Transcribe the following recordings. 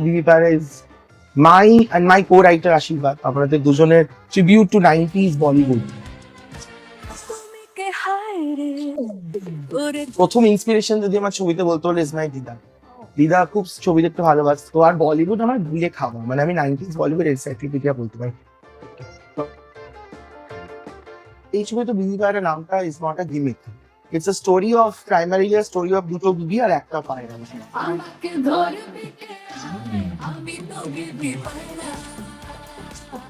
Vivi Para is my and my co-writer Ashirvad. আপনাদের দুজনের tribute to 90s Bollywood. প্রথম inspiration যদি আমার ছবিতে বলতে হলে ইজ মাই দিদা। দিদা খুব ছবি দেখতে ভালোবাসতো, আর বলিউড আমার ভুলে খাওয়া, মানে আমি 90s বলিউড এনসাইক্লোপিডিয়া বলতে পারি। এই ছবিতে বিবি পায়রা নামটা is not a gimmick, it's a story of primarily a story of দুটো বিবি আর একটা পায়রা।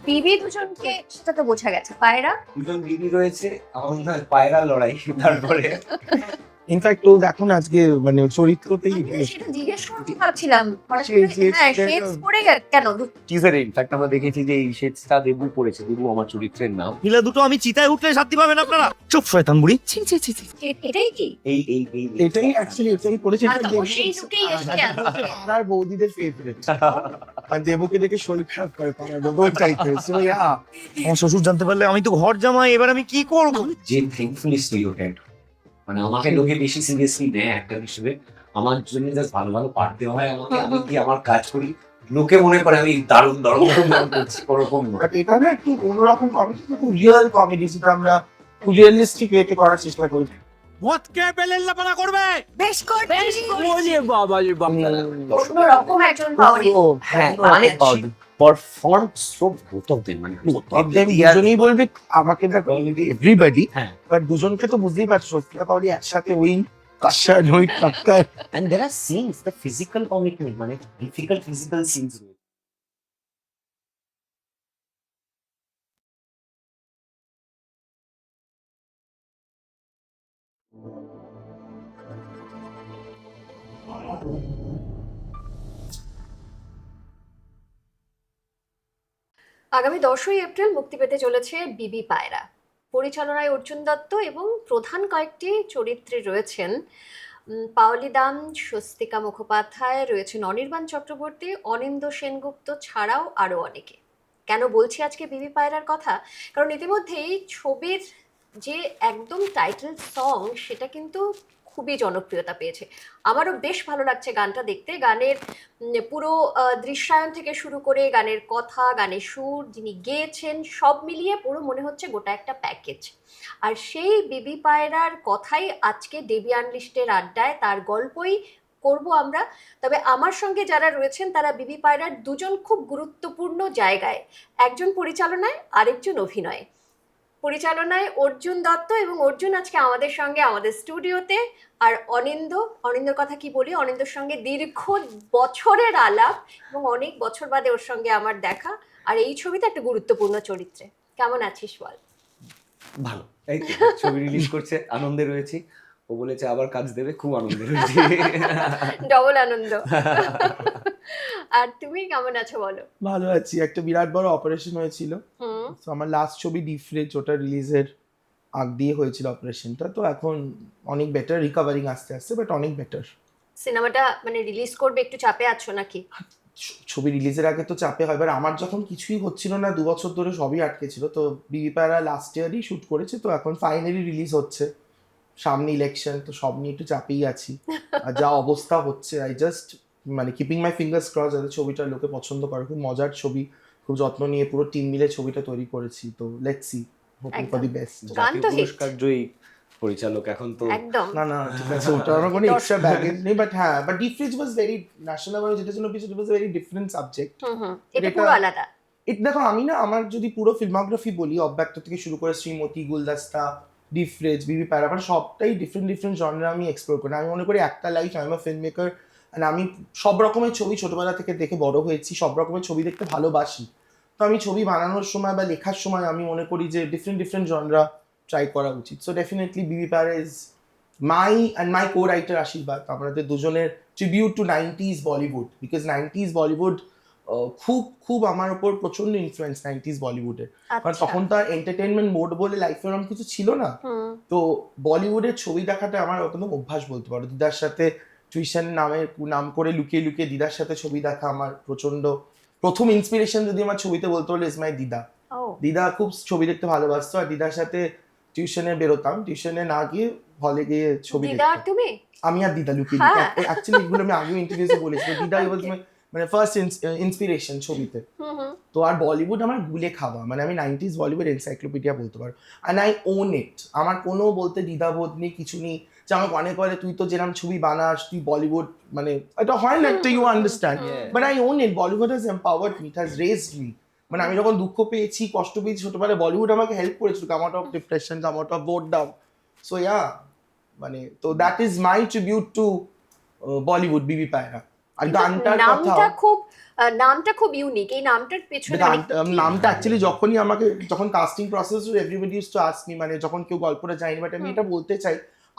বিবি দুজনকে সেটা তো বোঝা গেছে, পায়রা দুজন বিবি রয়েছে, আমার পায়রা লড়াই তারপরে ইনফ্যাক্ট ও দেখুন আজকে মানে চরিত্রতেই সেটা জিজ্ঞেস করতে ভাবছিলাম Shades হ্যাঁ শেডস পড়ে গেল কেন? টিজারে ইনফ্যাক্ট আমরা দেখেছি যে এই শেডসটা দেবু পড়েছে, দেবু আমার চরিত্রের নাম। মিলা দুটো আমি চিতায় উঠলে শান্তি পাবেন আপনারা। চুপ শয়তান বুড়ি। ছি ছি ছি ছি। এটাই কি এই এই এই এটাই অ্যাকচুয়ালি এটাই করেছে। আচ্ছা, ও সেই লুকেই এসে আছে। আর বৌদিদের ফেভারিট, আর দেবুকে দেখে শরীর খারাপ করে পায়রা ডবল টাইপের। সো ইয়া, আমার শ্বশুর জানতে পারলে আমি তো ঘর জামাই, এবার আমি কি করব? যে থ্যাঙ্কফুলি স্টিরিওটাইপ, মানে আমাকে লোকে বেশি সিরিয়াসলি নেয় অ্যাক্টর হিসেবে। আমার জন্য জাস্ট ভালো ভালো পাঠ দেওয়া হয় আমাকে, আমি কি আমার কাজ করি, লোকে মনে করে আমি দারুণ দারুণ করছি, ওরকম নয়। বাট এটা না একটু অন্যরকম কমেডি, খুব রিয়েল কমেডি, যেটা আমরা খুব রিয়েলিস্টিক ওয়েতে করার চেষ্টা করি। মদ কে বেলেল্লাপনা করবে? বেশ করছিস ওরে বাবা রে বাবা। অন্য রকম একজন পাওরি। হ্যাঁ মানে perform so both of them, মানে দুজনেই বলবে আমাকে দেখো এভরিবডি, হ্যাঁ। বাট দুজনকে তো বুঝতেই পারছো সত্যিটা পাওরি একসাথে ওই কাশার ওই টাক্কার। and there are scenes, the physical commitment, মানে difficult physical scenes রয়েছে। আগামী 10ই এপ্রিল মুক্তি পেতে চলেছে বিবি পায়রা। পরিচালনায় অর্জুন দত্ত এবং প্রধান কয়েকটি চরিত্রে রয়েছেন পাওলি দাম, স্বস্তিকা মুখোপাধ্যায়, রয়েছেন অনির্বাণ চক্রবর্তী, অনিন্দ্য সেনগুপ্ত ছাড়াও আরও অনেকে। কেন বলছি আজকে বিবি পায়রার কথা? কারণ ইতিমধ্যেই ছবির যে একদম টাইটেল সং সেটা কিন্তু খুবই জনপ্রিয়তা পেয়েছে। আমারও বেশ ভালো লাগছে গানটা দেখতে। গানের পুরো দৃশ্যায়ন থেকে শুরু করে গানের কথা, গানের সুর, যিনি গেয়েছেন, সব মিলিয়ে পুরো মনে হচ্ছে গোটা একটা প্যাকেজ। আর সেই বিবি পায়রার কথাই আজকে দেবী আনলিস্টের আড্ডায়, তার গল্পই করব আমরা। তবে আমার সঙ্গে যারা রয়েছেন তারা বিবি পায়রার দুজন খুব গুরুত্বপূর্ণ জায়গায়, একজন পরিচালনায় আরেকজন অভিনয়ে। পরিচালনায় অর্জুন দত্ত, এবং অর্জুন আজকে আমাদের সঙ্গে আমাদের স্টুডিওতে। আর অনিন্দর কথা কি বলি, অনিন্দর সঙ্গে দীর্ঘ বছরের আলাপ এবং অনেক বছর বাদে ওর সঙ্গে আমার দেখা, আর এই ছবিতে একটা গুরুত্বপূর্ণ চরিত্রে। কেমন আছিস বল? ভালো, এই তো ছবি রিলিজ করছে, আনন্দে রয়েছি। ও বলেছে আবার কাজ দেবে, খুব আনন্দে রয়েছি। ডবল আনন্দ। আর তুমি কেমন আছো বলো? ভালো আছি। একটা বিরাট বড় অপারেশন হয়েছিল, তো আমার লাস্ট ছবি ডিফ্রেজ, ওটা রিলিজের আগ দিয়ে হয়েছিল অপারেশনটা। তো এখন অনেক বেটার, রিকভারিং আস্তে আস্তে, বাট অনেক বেটার। সিনেমাটা মানে রিলিজ করবে, একটু চাপে আছো নাকি? ছবি রিলিজের আগে তো চাপে হয়, এবার আমার যখন কিছুই হচ্ছিল না, 2 বছর ধরে সবই আটকে ছিল, তো বিবি পায়রা লাস্ট ইয়ারই শুট করেছে, তো এখন ফাইনালি রিলিজ হচ্ছে। সামনে ইলেকশন, তো সব নিয়ে একটু চাপেই আছি। আর যা অবস্থা হচ্ছে, আই জাস্ট মানে কিপিং মাই ফিঙ্গার্স ক্রস যাতে ছবিটা লোকে পছন্দ করে। খুব মজার ছবি, খুব যত্ন নিয়ে পুরো টিম মিলে ছবিটা তৈরি করেছি, তো let's see, hoping for the best. গান তো hit। পুরস্কার জয়ী পরিচালক এখন তো একদম না না ঠিক আছে, ওটা আমার কোনো এক্সট্রা ব্যাগেজ নেই, বাট হ্যাঁ, but the phrase was very national award, যেটা জন্য পিছনে ওয়াজ ভেরি ডিফারেন্ট সাবজেক্ট। এটা পুরো আলাদা। দেখো আমি না, আমার যদি পুরো ফিল্মোগ্রাফি বলি, অব্যক্ত থেকে শুরু করে শ্রীমতী, গুলদস্তা, ডিফ্রেজ, বিবি পায়রা, মানে সবটাই ডিফারেন্ট ডিফারেন্ট জনরা আমি এক্সপ্লোর করি। আমি মনে করি একটা life, I am a film maker, আর আমি সব রকমের ছবি ছোটবেলা থেকে দেখে বড় হয়েছি, সব রকমের ছবি দেখতে ভালোবাসি। তো আমি ছবি বানানোর সময় বা লেখার সময় আমি মনে করি যে ডিফারেন্ট ডিফারেন্ট জনরা ট্রাই করা উচিত। So definitely Bibi Payra is my and my co writer আশীর্বাদ, আমাদের দুজনের tribute to 90s Bollywood, because 90s Bollywood খুব খুব আমার উপর প্রচন্ড ইনফ্লুয়েন্স 90s বলিউডের। কারণ তখন তো আর এন্টারটেনমেন্ট মোড বলে লাইফে এরকম কিছু ছিল না, তো বলিউডের ছবি দেখাটা আমার একদম অভ্যাস বলতে পারো। দিদার সাথে টিউশন নাম করে লুকিয়ে লুকিয়ে দিদার সাথে ছবি দেখা আমার প্রচন্ড প্রথম ইন্সপিরেশন যদি আমার ছবিতে বলতে হলে ইজ মাই দিদা। দিদা খুব ছবি দেখতে ভালোবাসতো, আর দিদার সাথে টিউশনে বেরোতাম, টিউশনে না গিয়ে হলে গিয়ে ছবি দেখতাম। তুমি আমি আর দিদা লুকিয়ে লুকিয়ে, অ্যাকচুয়ালি এগুলো আমি আগেও ইন্টারভিউতে বলেছি, দিদা ওয়াজ মানে ফার্স্ট ইন্সপিরেশন ছবিতে। হুম হুম তো আর বলিউড আমার গুলে খাওয়া, মানে আমি 90s বলিউড এনসাইক্লোপিডিয়া বলতে পারো, অ্যান্ড আই ওন ইট। আমার কোনো বলতে দ্বিধাবোধ নেই, কিছু নেই যে আমাকে অনেক বলে তুই তো যেরকম ছবি বানাস তুই বলিউড, মানে এটা হয় না একটা, you understand, but I own it. Bollywood has empowered me, it has raised me. মানে আমি যখন দুঃখ পেয়েছি, কষ্ট পেয়েছি ছোটবেলায়, বলিউড আমাকে হেল্প করেছিল come out of depression, come out of boredom. So yeah, মানে তো that is my tribute to Bollywood, Bibi Payra. আর গানটার কথা, নামটা খুব ইউনিক, এই নামটার পেছনে নামটা অ্যাকচুয়ালি যখন casting process everybody use to ask me, মানে যখন কেউ গল্পটা জানি, বাট আমি এটা বলতে চাই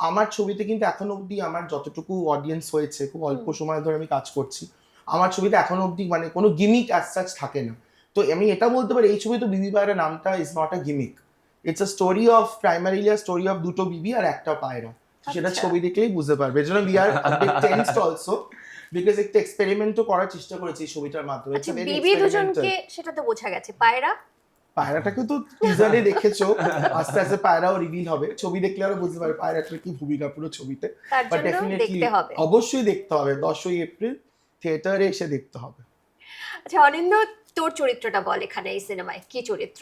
আমার ছবিতে কিন্তু এখন অবধি আমার যতটুকু অডিয়েন্স হয়েছে, খুব অল্প সময় ধরে আমি কাজ করছি, আমার ছবিতে এখন অবধি মানে কোনো গিমিক অ্যাজ সাচ থাকে না। তো আমি এটা বলতে পারি এই ছবি তো বিবি পায়রা নামটা is not a gimmick, it's a story of primarily a story of দুটো বিবি আর একটা পায়রা। সেটা ছবি দেখলেই বুঝতে পারবে। এর জন্য we are a bit tensed also, because একটা এক্সপেরিমেন্টও করার চেষ্টা করেছি এই ছবিটার মাধ্যমে। আচ্ছা, বিবি দুজনকে সেটা তো বোঝা গেছে, পায়রাটাকে তো টিজারে দেখেছো, আস্তে আস্তে পায়রাও রিভিল হবে, ছবি দেখলে আরো বুঝতে পারবে পায়রাটার কি ভূমিকা পুরো ছবিতে। তার বাট জন্য ডেফিনেটলি দেখতে হবে। অবশ্যই দেখতে হবে, 10ই এপ্রিল থিয়েটারে এসে দেখতে হবে। আচ্ছা অনিন্দ, তোর চরিত্রটা বল এখানে এই সিনেমায় কি চরিত্র?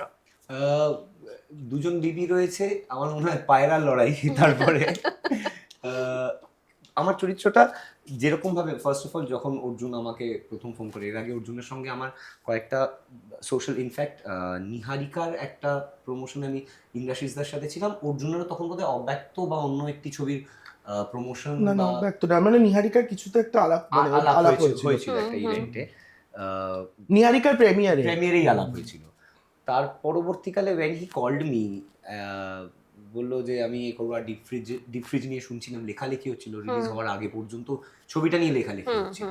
দুজন দিদি রয়েছে, আমার মনে হয় পায়রা লড়াই। তারপরে আমার চরিত্রটা যেরকম ভাবে, ফার্স্ট অফ অল যখন অর্জুন আমাকে প্রথম ফোন করে, এর আগে অর্জুনের সঙ্গে আমার কয়েকটা সোশ্যাল, ইনফ্যাক্ট নিহারিকার একটা প্রমোশনে আমি ইন্দ্রাশিসদার সাথে ছিলাম, অর্জুনেরও তখন বোধহয় অব্যক্ত বা অন্য একটি ছবির প্রমোশন না না ব্যক্ত না, মানে নিহারিকার কিছু তো একটা আলাপ হয়েছিল একটা ইভেন্টে, নিহারিকার প্রেমিয়ারেই আলাপ হয়েছিল। তার পরবর্তীকালে when he called me, বললো যে আমি এই করবো, আর ডিপ ফ্রিজ নিয়ে শুনছিলাম, লেখালেখি হচ্ছিল রিলিজ হওয়ার আগে পর্যন্ত ছবিটা নিয়ে লেখালেখি হচ্ছিল।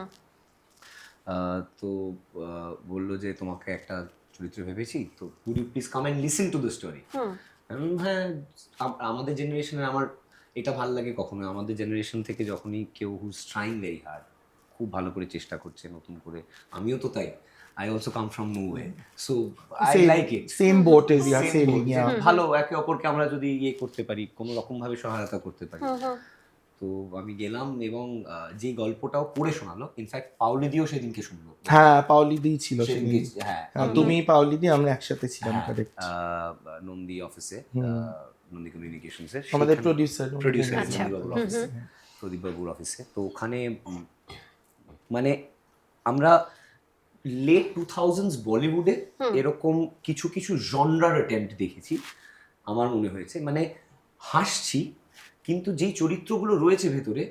তো বললো যে তোমাকে একটা চরিত্র ভেবেছি, তো would you please come and listen to the story? হ্যাঁ, আমাদের জেনারেশনের আমার এটা ভাল লাগে, কখনো আমাদের জেনারেশন থেকে যখনই কেউ হুজ ট্রাইং ভেরি হার্ড, খুব ভালো করে চেষ্টা করছে নতুন করে, আমিও তো তাই, I also come from nowhere, so I like it. Same boat as you are sailing, yeah. ভালো, একে অপরকে আমরা যদি ইয়ে করতে পারি, কোনো রকম ভাবে সহায়তা করতে পারি। তো আমি গেলাম এবং যে গল্পটাও পড়ে শোনালো, ইনফ্যাক্ট পাউলিদিও সেদিনকে শুনলো। হ্যাঁ, পাউলিদি ছিল সেদিন। হ্যাঁ, তুমি পাউলিদি আমরা একসাথে ছিলাম, কারেক্ট। নন্দী অফিসে, নন্দী কমিউনিকেশনসে, আমাদের প্রোডিউসার প্রদীপ বাবুর অফিসে। তো ওখানে মানে আমরা লেট 2000s বলিউডে এরকম কিছু কিছু জনরার অ্যাটেম্প্ট দেখেছি, আমার মনে হয়েছে। মানে হাসছি, কিন্তু যেই চরিত্রগুলো রয়েছে ভেতরে,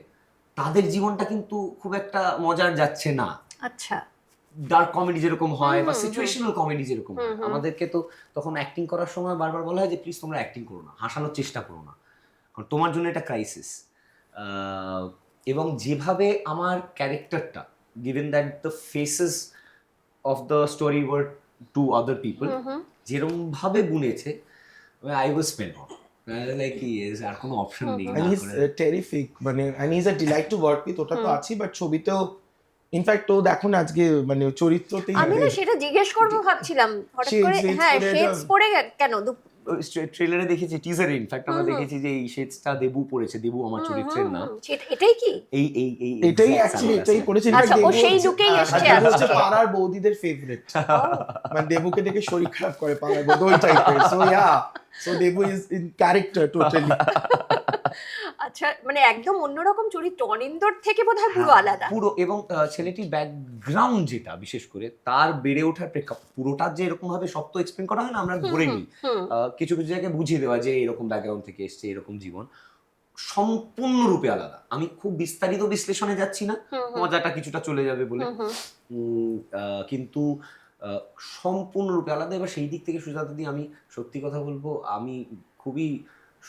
তাদের জীবনটা কিন্তু খুব একটা মজার যাচ্ছে না। আচ্ছা, ডার্ক কমেডি যেরকম হয় বা সিচুয়েশনাল কমেডি যেরকম হয়, আমাদেরকে তো তখন অ্যাক্টিং করার সময় বারবার বলা হয় যে প্লিজ তোমরা অ্যাক্টিং করো না, হাসানোর চেষ্টা করো না, কারণ তোমার জন্য এটা ক্রাইসিস। এবং যেভাবে আমার ক্যারেক্টারটা, given that the faces of the story were to other people, যেরকম ভাবে বুনেছে, I was spellbound. Like yes, আর কোনো অপশন নেই। and he's terrific, মানে and he's a delight to work with, ওটা তো আছি, বাট ছবিতেও ইনফ্যাক্ট ও দেখুন আজকে মানে চরিত্রতেই আমি না সেটা জিজ্ঞেস করবো ভাবছিলাম হঠাৎ করে। হ্যাঁ, শেডস পরে কেন? ট্রেলারে দেখেছি, টিজারে ইনফ্যাক্ট আমরা দেখেছি যে এই শেডসটা দেবু পড়েছে, দেবু আমার চরিত্রের নাম। এটাই কি এটাই অ্যাকচুয়ালি এটাই পড়েছে। আচ্ছা, ও সেই লুকেই এসেছে। হচ্ছে পাড়ার বৌদিদের ফেভারিট, মানে দেবুকে দেখে শরীর খারাপ করে পাড়ার বৌদি, ওই টাইপের। So yeah, so Debu is in character totally. আচ্ছা, মানে একদম অন্যরকম চরিত্র, অনিন্দর থেকে বোধহয় পুরো আলাদা পুরো। এবং ছেলেটির ব্যাকগ্রাউন্ড যেটা, বিশেষ করে তার বেড়ে ওঠার প্রেক্ষাপট, পুরোটা যে এরকম ভাবে সব তো এক্সপ্লেন করা হয় না, আমরা ধরে নিই কিছু কিছু জায়গায় বুঝিয়ে দেওয়া যে এরকম ব্যাকগ্রাউন্ড থেকে এসছে, এরকম জীবন, সম্পূর্ণরূপে আলাদা। আমি খুব বিস্তারিত বিশ্লেষণে যাচ্ছি না, মজাটা কিছুটা চলে যাবে বলে, কিন্তু সম্পূর্ণরূপে আলাদা। এবার সেই দিক থেকে সুজাতা দি, আমি সত্যি কথা বলবো, আমি খুবই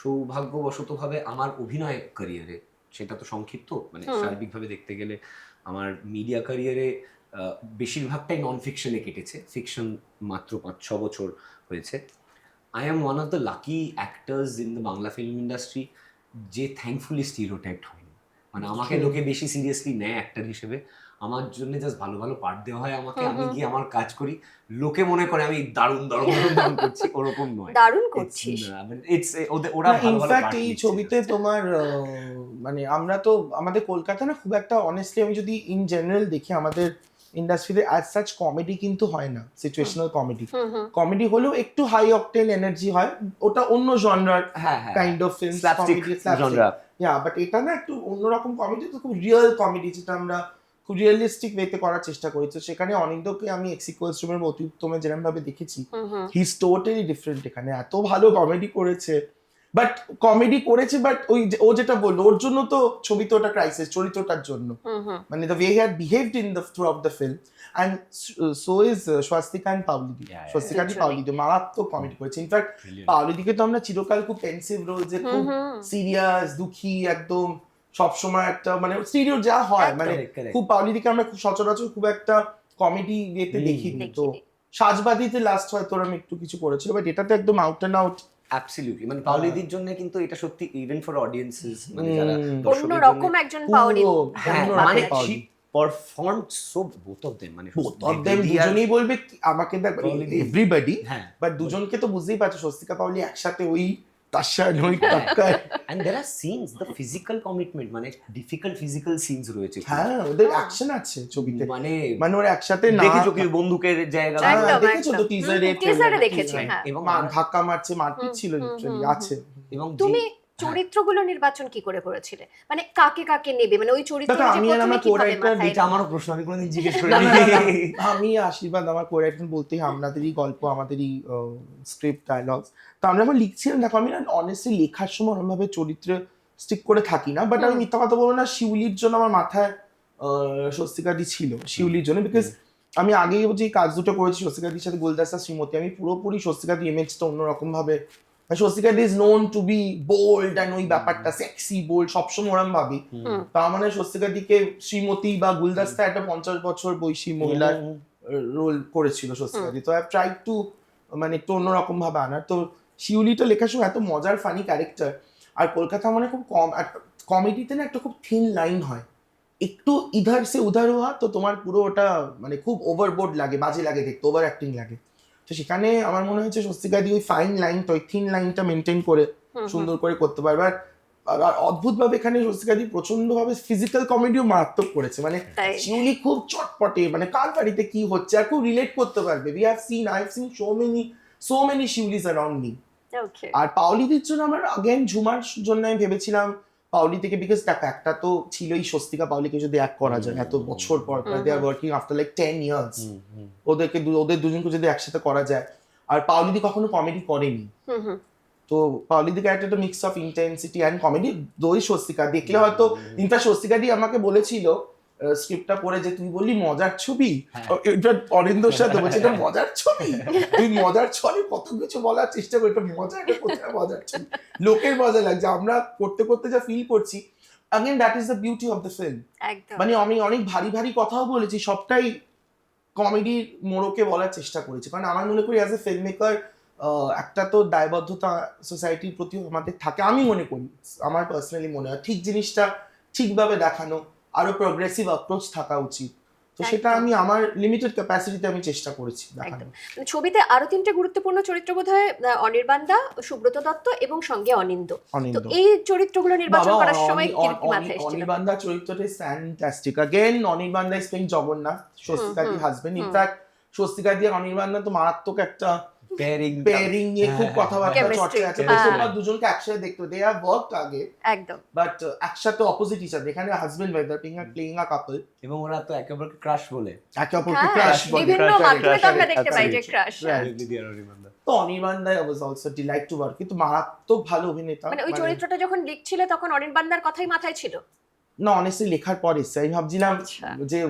সৌভাগ্যবশতভাবে আমার অভিনয় ক্যারিয়ারে, সেটা তো সংক্ষিপ্ত, মানে সার্বিকভাবে দেখতে গেলে আমার মিডিয়া ক্যারিয়ারে বেশিরভাগটাই নন ফিকশনে কেটেছে, ফিকশন মাত্র 5-6 বছর হয়েছে। I am one of the lucky actors in the Bangla film industry যে থ্যাঙ্কফুলি স্টিরিওটাইপড হয়নি। মানে আমাকে লোকে বেশি সিরিয়াসলি নেয় অ্যাক্টর হিসেবে, আমার জন্য জাস্ট ভালো ভালো পার্ট দেওয়া হয় আমাকে, আমি গিয়ে আমার কাজ করি, লোকে মনে করে আমি দারুণ করছি, ওরকম নয়। দারুণ করছিস। ওরা ইনফ্যাক্ট এই ছবিতে তোমার মানে আমরা তো আমাদের কলকাতা না খুব একটা, অনেস্টলি আমি যদি ইন জেনারেল দেখি, আমাদের ইন্ডাস্ট্রিতে অ্যাজ সাচ কমেডি কিন্তু হয় না, সিচুয়েশনাল কমেডি। হুম হুম কমেডি হলেও একটু হাই অকটেন এনার্জি হয়, ওটা অন্য জনরার হ্যাঁ kind of film, slapstick genre. But এটা না একটু অন্যরকম কমেডি, তো খুব রিয়েল কমেডি, যেটা আমরা খুব রিয়েলিস্টিক ওয়েতে করার চেষ্টা করি। তো সেখানে অনিন্দকে আমি এক্সিকুয়ালস রুমের অতিউত্তমে যেরকম ভাবে দেখেছি, হুম হুম হি ইজ টোটালি ডিফারেন্ট। এখানে এত ভালো কমেডি করেছে, বাট ওই ও যেটা বললো, ওর জন্য তো ছবিতে ওটা ক্রাইসিস, চরিত্রটার জন্য, হুম হুম মানে the way he had behaved in the through of the film. And so is Swastika and পাওলিদি। Yeah, yeah, Swastika yeah. পাওলিদি মারাত্মক কমেডি করেছে। ইনফ্যাক্ট পাওলিদিকে তো আমরা চিরকাল খুব পেন্সিভ রোলসে, হুম খুব হুম সিরিয়াস, দুঃখী, একদম সবসময় একটা মানে স্টিরিও যা হয়, একদম। মানে Correct, correct. খুব পাওলিদিকে আমরা খুব সচরাচর খুব একটা কমেডি ওয়েতে দেখিনি। তো দেখিনি। সাজবাদিতে লাস্ট হয়তো আমি একটু কিছু করেছিল, বাট এটা তো একদম আউট অ্যান্ড আউট। অ্যাবসলিউটলি, মানে পাওলিদির জন্য কিন্তু এটা সত্যি ইভেন ফর অডিয়েন্সেস, মানে যারা হুম। অন্য দর্শকের রকম জন্য একজন পাওলি। হ্যাঁ, অন্য মানে রকম Paoli. Performed so both of them, মানে দুজনেই বলবে আমাকে দেখ, পাওলিদি। এভরিবডি, হ্যাঁ, বাট দুজনকে তো বুঝতেই পারছো, স্বস্তিকা পাওলি একসাথে ওই তাশা ওই টাক্কায়। and there are scenes, the physical commitment, মানে difficult physical scenes রয়েছে, হ্যাঁ, ওদের অ্যাকশন আছে ছবিতে, মানে মানে ওরা একসাথে না দেখেছো কি বন্দুকের জায়গা, হ্যাঁ, একদম, দেখেছো তো একদম। টিজারে, টিজারে দেখেছি, হ্যাঁ। এবং ধাক্কা মারছে, মারপিট হুম, ছিল, হুম, লিটারালি হুম, আছে। এবং তুমি চরিত্রগুলো নির্বাচন কি করে করেছিলে, মানে কাকে কাকে নেবে, মানে ওই চরিত্র দেখো, আমি আর আমার co-writer এটা আমারও প্রশ্ন, আমি কোনোদিন জিজ্ঞেস না, না, করিনি। না, না, আমি আশীর্বাদ, আমার কোরাইটার বলতেই আমাদেরই গল্প, আমাদেরই স্ক্রিপ্ট ডায়লগস। তো আমরা যখন লিখছিলাম, দেখো আমি না অনেস্টলি লেখার সময় ওরকমভাবে চরিত্রে স্টিক করে থাকি না, বাট আমি মিথ্যা কথা বলবো না, শিউলির জন্য আমার মাথায় স্বস্তিকাদি ছিল, শিউলির জন্য, বিকজ আমি আগে যে কাজ দুটো করেছি স্বস্তিকাদির সাথে, গুলদাস্তা, শ্রীমতী, আমি পুরোপুরি স্বস্তিকাদি ইমেজটা অন্যরকম ভাবে, স্বস্তিকাদি is known to be bold and ওই ব্যাপারটা সেক্সি বোল্ড সবসময় ওরম ভাবি। তার মানে স্বস্তিকাদিকে শ্রীমতী বা গুলদাস্তা একটা 50 বছর বয়সী মহিলার রোল করেছিল স্বস্তিকাদি, তো আই হ্যাভ ট্রাইড টু মানে একটু অন্যরকম ভাবে আনার। তো শিউলিটা লেখার সময় এত মজার ফানি ক্যারেক্টার, আর কলকাতা মানে খুব কম, আর কমেডিতে না একটা খুব থিন লাইন হয়, একটু ইধার সে উধার হওয়া, তো তোমার পুরো ওটা মানে খুব ওভারবোর্ড লাগে, বাজে লাগে দেখতে, ওভার অ্যাক্টিং লাগে। তো সেখানে আমার মনে হয়েছে স্বস্তিকাদি ওই ফাইন লাইনটা, ওই থিন লাইনটা মেনটেন করে সুন্দর করে করতে পারবে। আর অদ্ভুত ভাবে এখানে স্বস্তিকাদি প্রচন্ড ভাবে ফিজিক্যাল কমেডিও মারাত্মক করেছে, মানে তাই। শিউলি খুব চটপটে, মানে কার বাড়িতে কি হচ্ছে আর খুব রিলেট করতে পারবে। I have seen so many Shiulis around me. Okay. আর পাওলিদির জন্য আমার আগেন ঝুমার জন্য আমি ভেবেছিলাম পাওলি থেকে, বিকজ দেখো একটা তো ছিলই স্বস্তিকা পাওলিকে যদি এক করা যায় এত বছর পর, they are working after like 10 years, ওদের দুজনকে যদি একসাথে করা যায়। আর পাওলিদি কখনো কমেডি করেনি, হুম হুম তো পাওলিদি ক্যারেক্টারটা mix of intensity and comedy, দই স্বস্তিকা দেখলে হয়তো, ইনফ্যাক্ট স্বস্তিকাদি আমাকে বলেছিল স্ক্রিপ্টটা পড়ে যে তুই বললি মজার ছবি, এটা অরিন্দর সাথে বলছে এটা মজার ছবি, তুই মজার ছবি কত কিছু বলার চেষ্টা করি, এটা মজা, এটা কোথায় মজার ছবি, লোকের মজা লাগছে, আমরা করতে করতে যা ফিল করছি। Again that is the beauty of the film, একদম। মানে আমি অনেক ভারী ভারী কথাও বলেছি, সবটাই কমেডির মোড়কে বলার চেষ্টা করেছি, কারণ আমার মনে করি অ্যাজ এ ফিল্ম মেকার একটা তো দায়বদ্ধতা সোসাইটির প্রতি আমাদের থাকে, আমি মনে করি, আমার পার্সোনালি মনে হয় ঠিক জিনিসটা ঠিকভাবে দেখানো, আরো প্রোগ্রেসিভ অ্যাপ্রোচ থাকা উচিত। তো সেটা আমি আমার লিমিটেড ক্যাপাসিটিতে আমি চেষ্টা করেছি দেখানো। একদম। ছবিতে আরো তিনটে গুরুত্বপূর্ণ চরিত্র বোধহয় অনির্বাণ দা, সুব্রত দত্ত এবং সঙ্গে অনিন্দ। তো এই চরিত্রগুলো নির্বাচন করার সময় কি মাথায় এসেছিল? অনির্বাণ দা চরিত্রটা fantastic. Again Anirban da is playing Jagannath, স্বস্তিকাদির হাজবেন্ড। ইনফ্যাক্ট স্বস্তিকাদি আর অনির্বাণ দা তো মারাত্মক একটা পেয়ারিং নিয়ে খুব কথাবার্তা চর্চা আছে, তোমরা দুজনকে একসাথে দেখতে, দে হ্যাভ ওয়ার্কড আগে একদম, বাট একসাথে অপোজিট ইচ আদার, এখানে হাজবেন্ড ওয়াইফ আর প্লেইং আ কাপল, এবং ওরা তো একে অপরকে ক্রাশ বলে, একে অপরকে ক্রাশ বলে, বিভিন্ন মাধ্যমে তো আমরা দেখতে পাই যে ক্রাশ। তো Anirban da was also delight to work, কিন্তু মারাত্মক ভালো অভিনেতা। মানে ওই চরিত্রটা যখন লিখছিলে তখন অনির্বাণ দার কথাই মাথায় ছিল? না, অনেস্টলি লেখার পর এসে আমি ভাবছিলাম আচ্ছা। যে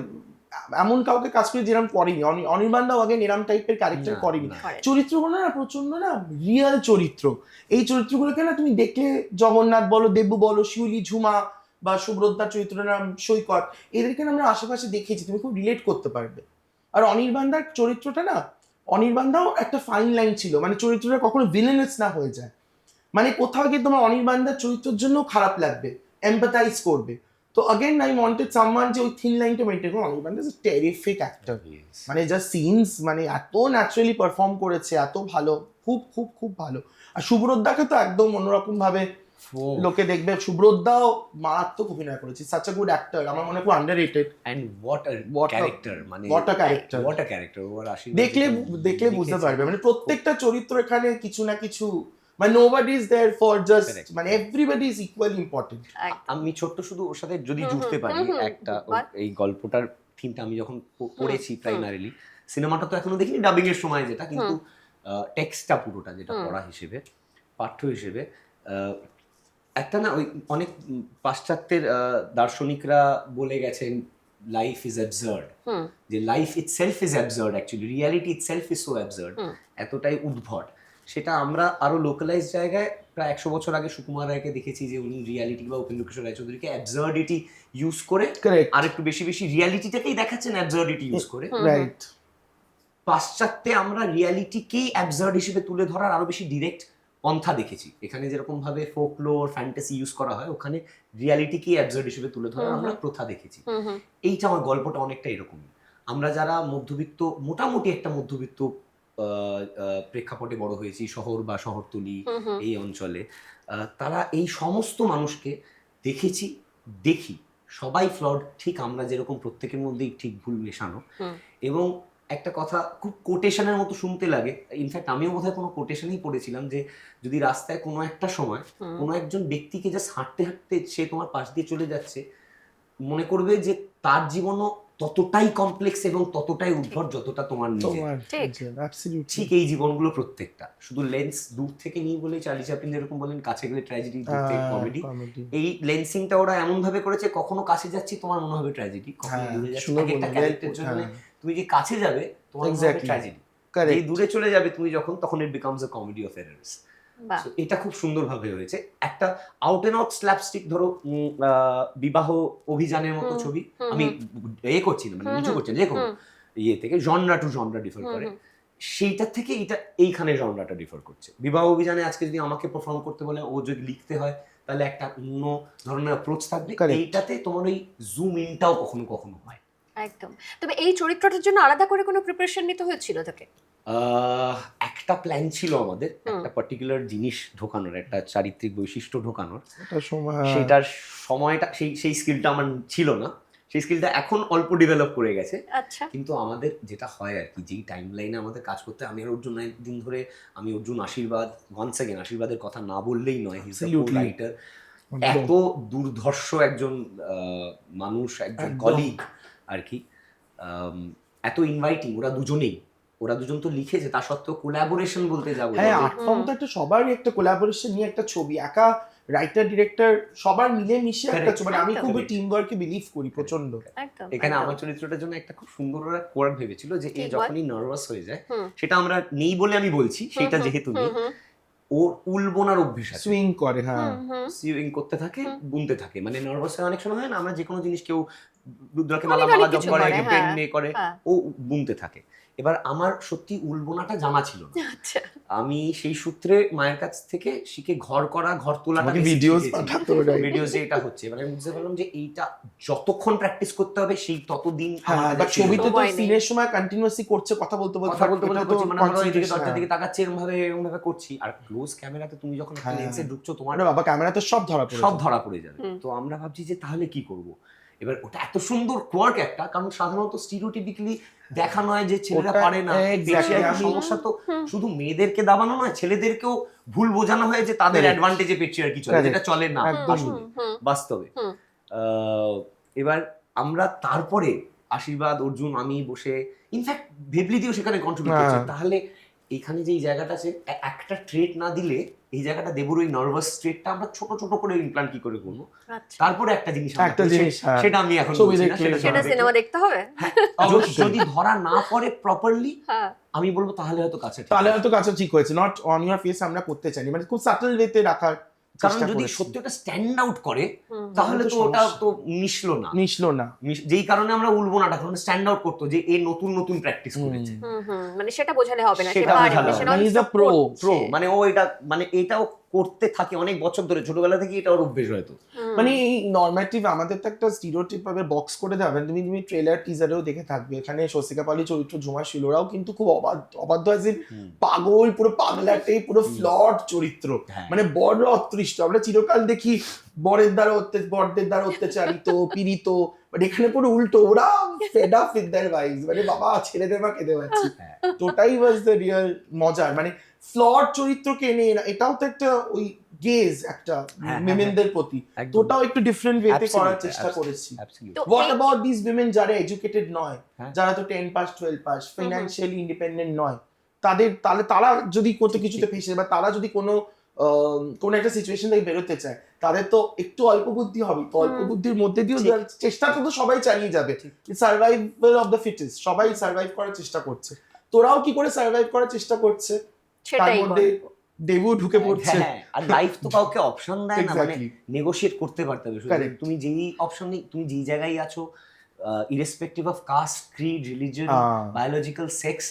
এমন কাউকে কাজ করে যেরকম করেনি অনির্বাণ দাও, আগে এরম টাইপের ক্যারেক্টার করেনি। চরিত্রগুলো না প্রচন্ড না রিয়েল চরিত্র, এই চরিত্রগুলোকে না তুমি দেখলে, জগন্নাথ বলো, দেবু বলো, শিউলি, ঝুমা বা সুব্রতার চরিত্রের নাম সৈকত, এদেরকে না আমরা আশেপাশে দেখেছি, তুমি খুব রিলেট করতে পারবে। আর অনির্বাণ দার চরিত্রটা না, অনির্বাণ দাও একটা ফাইন লাইন ছিল, মানে চরিত্রটা কখনো ভিলেনাস না হয়ে যায়, মানে কোথাও গিয়ে তোমার অনির্বাণ দার চরিত্রের জন্য খারাপ লাগবে, এম্পাথাইজ করবে। তো अगेन I wanted someone যে ওই থিন লাইনটা মেইনটেইন করে। Anirban is a terrific actor, মানে জাস্ট সিনস মানে এত ন্যাচারালি পারফর্ম করেছে, এত ভালো, খুব খুব খুব ভালো। আর সুব্রতদাকে তো একদম অন্যরকম ভাবে লোকে দেখবে সুব্রতদাও মারাত্মক অভিনয় করেছে, সাচ আ গুড অ্যাক্টর, আমার মনে হয় underrated. And what a What a- character, মানে what a character. What a character. ওর আশীর্বাদ দেখলে যেটা দেখলে বুঝতে লিখেছে। পারবে, মানে প্রত্যেকটা চরিত্র এখানে কিছু না কিছু, মানে nobody is there for just, Correct. মানে এভরিবডি ইজ ইকুয়ালি ইম্পর্টেন্ট। আমি ছোট্ট শুধু ওর সাথে যদি হুম, জুড়তে হুম, পারি হুম, হুম, একটা বল। এই গল্পটার থিমটা আমি যখন পড়েছি প্রাইমারিলি, সিনেমাটা তো এখনো দেখিনি, ডাবিং এর সময় যেটা, কিন্তু টেক্সটটা পুরোটা যেটা পড়া হিসেবে, পাঠ্য হিসেবে, একটা না ওই অনেক পাশ্চাত্যের দার্শনিকরা বলে গেছেন লাইফ ইজ অ্যাবসার্ড, যে life itself is absurd, actually reality itself is so absurd, এতটাই উদ্ভট। সেটা আমরা আরো লোকালাইজ জায়গায় প্রায় 100 বছর আগে সুকুমার রায়কে দেখেছি যে উনি রিয়ালিটি বা উপেন্দ্র কিশোর রায়চৌধুরীকে অ্যাবসার্ডিটি ইউজ করে কারেক্ট, আর একটু বেশি বেশি রিয়ালিটিটাকেই দেখাচ্ছেন অ্যাবসার্ডিটি ইউজ করে। রাইট। পাশ্চাত্যে আমরা রিয়ালিটিকেই অ্যাবসার্ড হিসেবে তুলে ধরার আরো বেশি ডিরেক্ট পন্থা দেখেছি। এখানে যেরকম ভাবে ফোকলোর ফ্যান্টাসি ইউজ করা হয়, ওখানে রিয়ালিটিকেই অ্যাবসার্ড হিসেবে তুলে ধরার আমরা প্রথা দেখেছি। এইটা আমার গল্পটা অনেকটা এরকমই। আমরা যারা মধ্যবিত্ত, মোটামুটি একটা মধ্যবিত্ত প্রেক্ষাপটে বড় হয়েছি, শহর বা শহরতলি এই অঞ্চলে, তারা এই সমস্ত মানুষকে দেখেছি, দেখি সবাই ফ্লড, ঠিক আমরা যেরকম প্রত্যেকের মধ্যেই ঠিক ভুল মেশানো। এবং একটা কথা খুব কোটেশনের মতো শুনতে লাগে, ইনফ্যাক্ট আমিও বোধহয় কোনো কোটেশনেই পড়েছিলাম যে যদি রাস্তায় কোনো একটা সময় কোনো একজন ব্যক্তিকে জাস্ট হাঁটতে হাঁটতে সে তোমার পাশ দিয়ে চলে যাচ্ছে, মনে করবে যে তার জীবনও ততটাই কমপ্লেক্স এবং ততটাই উদ্ভট যতটা তোমার নিজের। তোমার ঠিক। অ্যাবসলিউটলি ঠিক এই জীবনগুলো প্রত্যেকটা, শুধু লেন্স দূর থেকে নিয়ে বলেই চার্লি চ্যাপলিন যেরকম বলেন কাছে গেলে ট্র্যাজেডি, দূর থেকে কমেডি, এই লেন্সিংটা ওরা এমন ভাবে করেছে কখনো কাছে যাচ্ছি তোমার মনে হবে ট্র্যাজেডি, কখনো দূরে যাচ্ছি, একটা ক্যারেক্টারের জন্য তুমি যে কাছে যাবে তোমার মনে হবে ট্র্যাজেডি, এই দূরে চলে যাবে তুমি যখন, তখন it becomes a comedy of errors. এটা খুব সুন্দরভাবে হয়েছে। একটা আউট এন্ড আউট স্ল্যাপস্টিক, ধরো বিবাহ অভিযানের মতো ছবি, আমি এ করছি না, মানে নিচু করছি না, যে কোনো ইয়ে থেকে জনরা টু জনরা ডিফার করে, সেইটার থেকে এটা এইখানে জনরাটা ডিফার করছে। বিবাহ অভিযানে আজকে যদি আমাকে পারফর্ম করতে বলে, ও যদি লিখতে হয় তাহলে একটা অন্য ধরনের অ্যাপ্রোচ থাকবে, এইটাতে তোমার ওই জুম ইনটাও কখনো কখনো হয়। একদম। তবে এই চরিত্রটার জন্য আলাদা করে কোনো প্রিপারেশন নিতে হয়েছিল তোকে? একটা প্ল্যান ছিল আমাদের, একটা পার্টিকুলার জিনিস ঢোকানোর, একটা চারিত্রিক বৈশিষ্ট্য ঢোকানোর, সেটার সময়টা সেই স্কিলটা আমার ছিল না। সেই স্কিলটা এখন অল্প ডেভেলপ করে গেছে। আচ্ছা। কিন্তু আমাদের যেটা হয় আর কি, যেই টাইম লাইনে আমাদের কাজ করতে, আমি আর অর্জুন দিন ধরে, আমি অর্জুন আশীর্বাদ, ওয়ান্স অ্যাগেন আশীর্বাদের কথা না বললেই নয়, হি ইজ দ্য রাইটার, এত দুর্ধর্ষ একজন মানুষ, একজন কলিগ আর কি, এত ইনভাইটিং। ওরা দুজন তো লিখেছে, তা সত্ত্বেও কোলাবোরেশন বলতে যাবো, হ্যাঁ, আর্টফর্ম তো একটা সবারই একটা কোলাবোরেশন নিয়ে একটা ছবি, একা রাইটার ডিরেক্টর সবার মিলে মিশে একটা ছবি, আমি খুব টিম ওয়ার্কে বিলিভ করি প্রচন্ড। এখানে আমার চরিত্রটার জন্য একটা খুব সুন্দর ওরা কোয়ার ভেবেছিল যে এই যখনই নার্ভাস হয়ে যায়, সেটা আমরা নেই বলে আমি বলছি, সেটা যেহেতু নেই, ওর উলবোনার অভ্যেস আছে, সুইং করে, হ্যাঁ সুইং করতে থাকে, বুনতে থাকে, মানে নার্ভাস হয়ে অনেক সময় হয় না, আমরা যে কোনো জিনিস, কেউ রুদ্রাকে মালা জপ করে, পেন নিয়ে করে, ও বুনতে থাকে। এবার আমার সত্যি উলবোনাটা জানা ছিল না, আমি সেই সূত্রে মায়ের কাছ থেকে শিখে ঘর করা, ঘর তোলাটা, ভিডিওস যে এটা হচ্ছে, মানে বুঝতে পারলাম যে এইটা যতক্ষণ প্র্যাকটিস করতে হবে সেই ততদিন। ছবিতে তো সিনের সময় কন্টিনিউয়াসলি করছে, কথা বলতে মানে ধরো এইদিকে দরজার দিকে তাকাচ্ছি, এরকম ভাবে করছি, আর ক্লোজ ক্যামেরাতে তুমি যখন একটা লেন্সে ঢুকছো, তোমার বাবা ক্যামেরাতে সব ধরা পড়ে যাবে। তো আমরা ভাবছি যে তাহলে কি করব। এবার ওটা এত সুন্দর কোয়ার্ক একটা, কারণ সাধারণত স্টিরিওটাইপিক্যালি দেখানো হয় যে ছেলেরা পারে না, সমস্যা তো শুধু মেয়েদেরকে দাবানো নয়, ছেলেদেরকেও ভুল বোঝানো হয় যে তাদের অ্যাডভান্টেজে পেট্রিয়ার্কি চলে, যেটা চলে না আসলে বাস্তবে। এবার আমরা তারপরে আশীর্বাদ, অর্জুন, আমি বসে, ইনফ্যাক্ট ভেবলি দিয়েও সেখানে কন্ট্রিবিউট করছে, তাহলে এখানে যে জায়গাটা আছে, একটা ট্রেট না দিলে এই জায়গাটা দেবুর ওই নার্ভাস ট্রেটটা আমরা ছোট ছোট করে ইমপ্লান্ট কি করে করবো, তারপরে একটা জিনিস সেটা আমি এখন সেটা সিনেমা দেখতে হবে। যদি ধরা না পড়ে প্রপারলি, আমি বলবো তাহলে হয়তো কাছে ঠিক হয়েছে, নট অন ইউর ফেস আমরা করতে চাইনি, মানে খুব সাটল ওয়েতে রাখার, কারণ যদি সত্যি ওটা স্ট্যান্ড আউট করে তাহলে তো ওটা তো মিশলো না, যেই কারণে আমরা উলবোনাটা স্ট্যান্ড আউট করতো যে এই নতুন নতুন প্র্যাকটিস করেছে, মানে সেটা বোঝালে হবে না, মানে ও এটা, মানে এটাও করতে থাকে অনেক বছর ধরে, ছোটবেলা থেকে এটা ওর অভ্যেস হয়তো। মানে এই নর্মেটিভ আমাদের তো একটা স্টিরিওটাইপ ভাবে বক্স করে দেওয়া, তুমি তুমি ট্রেলার টিজারেও দেখে থাকবে, এখানে স্বস্তিকা পালি চরিত্র ঝুমা শিলোরাও কিন্তু খুব অবাধ্য আছে, পাগল, পুরো পাগলাটে, পুরো ফ্লট চরিত্র, হ্যাঁ। মানে বড় অতৃষ্ট। আমরা চিরকাল দেখি বরের বরদের দ্বারা অত্যাচারিত পীড়িত, বাট এখানে পুরো উল্টো, ওরা fed up with their wife's, মানে বাবা ছেড়ে দে মা কেঁদে পাচ্ছি। হ্যাঁ। তোটাই ওয়াজ দ্য রিয়েল মজার, মানে ফ্লট চরিত্রকে এনে এটাও তো একটা ওই গেজ একটা হ্যাঁ, উইমেনদের প্রতি, একদম। তো ওটাও একটু ডিফারেন্ট ওয়েতে Absolutely, করার চেষ্টা absolutely, করেছি। absolutely. তো হোয়াট এই- অ্যাবাউট দিস উইমেন যারা এডুকেটেড নয়, হ্যাঁ। যারা তো 10 পাস 12 পাস, ফাইন্যান্সিয়ালি ইন্ডিপেন্ডেন্ট নয়, তাহলে তারা যদি কোথাও কিছুতে ফেসে, বা তারা যদি কোনো একটা সিচুয়েশন থেকে বেরোতে চায়, তাদের তো একটু অল্প বুদ্ধি হবে, তো অল্প বুদ্ধির মধ্যে দিয়েও ঠিক। চেষ্টা তো সবাই চালিয়ে যাবে, ঠিক। সার্ভাইভাল অফ দ্য ফিটেস্ট, সবাই সার্ভাইভ করার চেষ্টা করছে, তোরাও কি করে সার্ভাইভ করার চেষ্টা করছে, তার সেটাই মধ্যে গল্প। দেবু ঢুকে পড়ছে। হ্যাঁ, আর লাইফ তো কাউকে অপশন দেয় না, মানে Exactly. নেগোশিয়েট করতে পারতে হবে। Correct. তুমি যেই অপশন, তুমি যেই জায়গায় আছো, irrespective of caste, creed, religion, biological sex,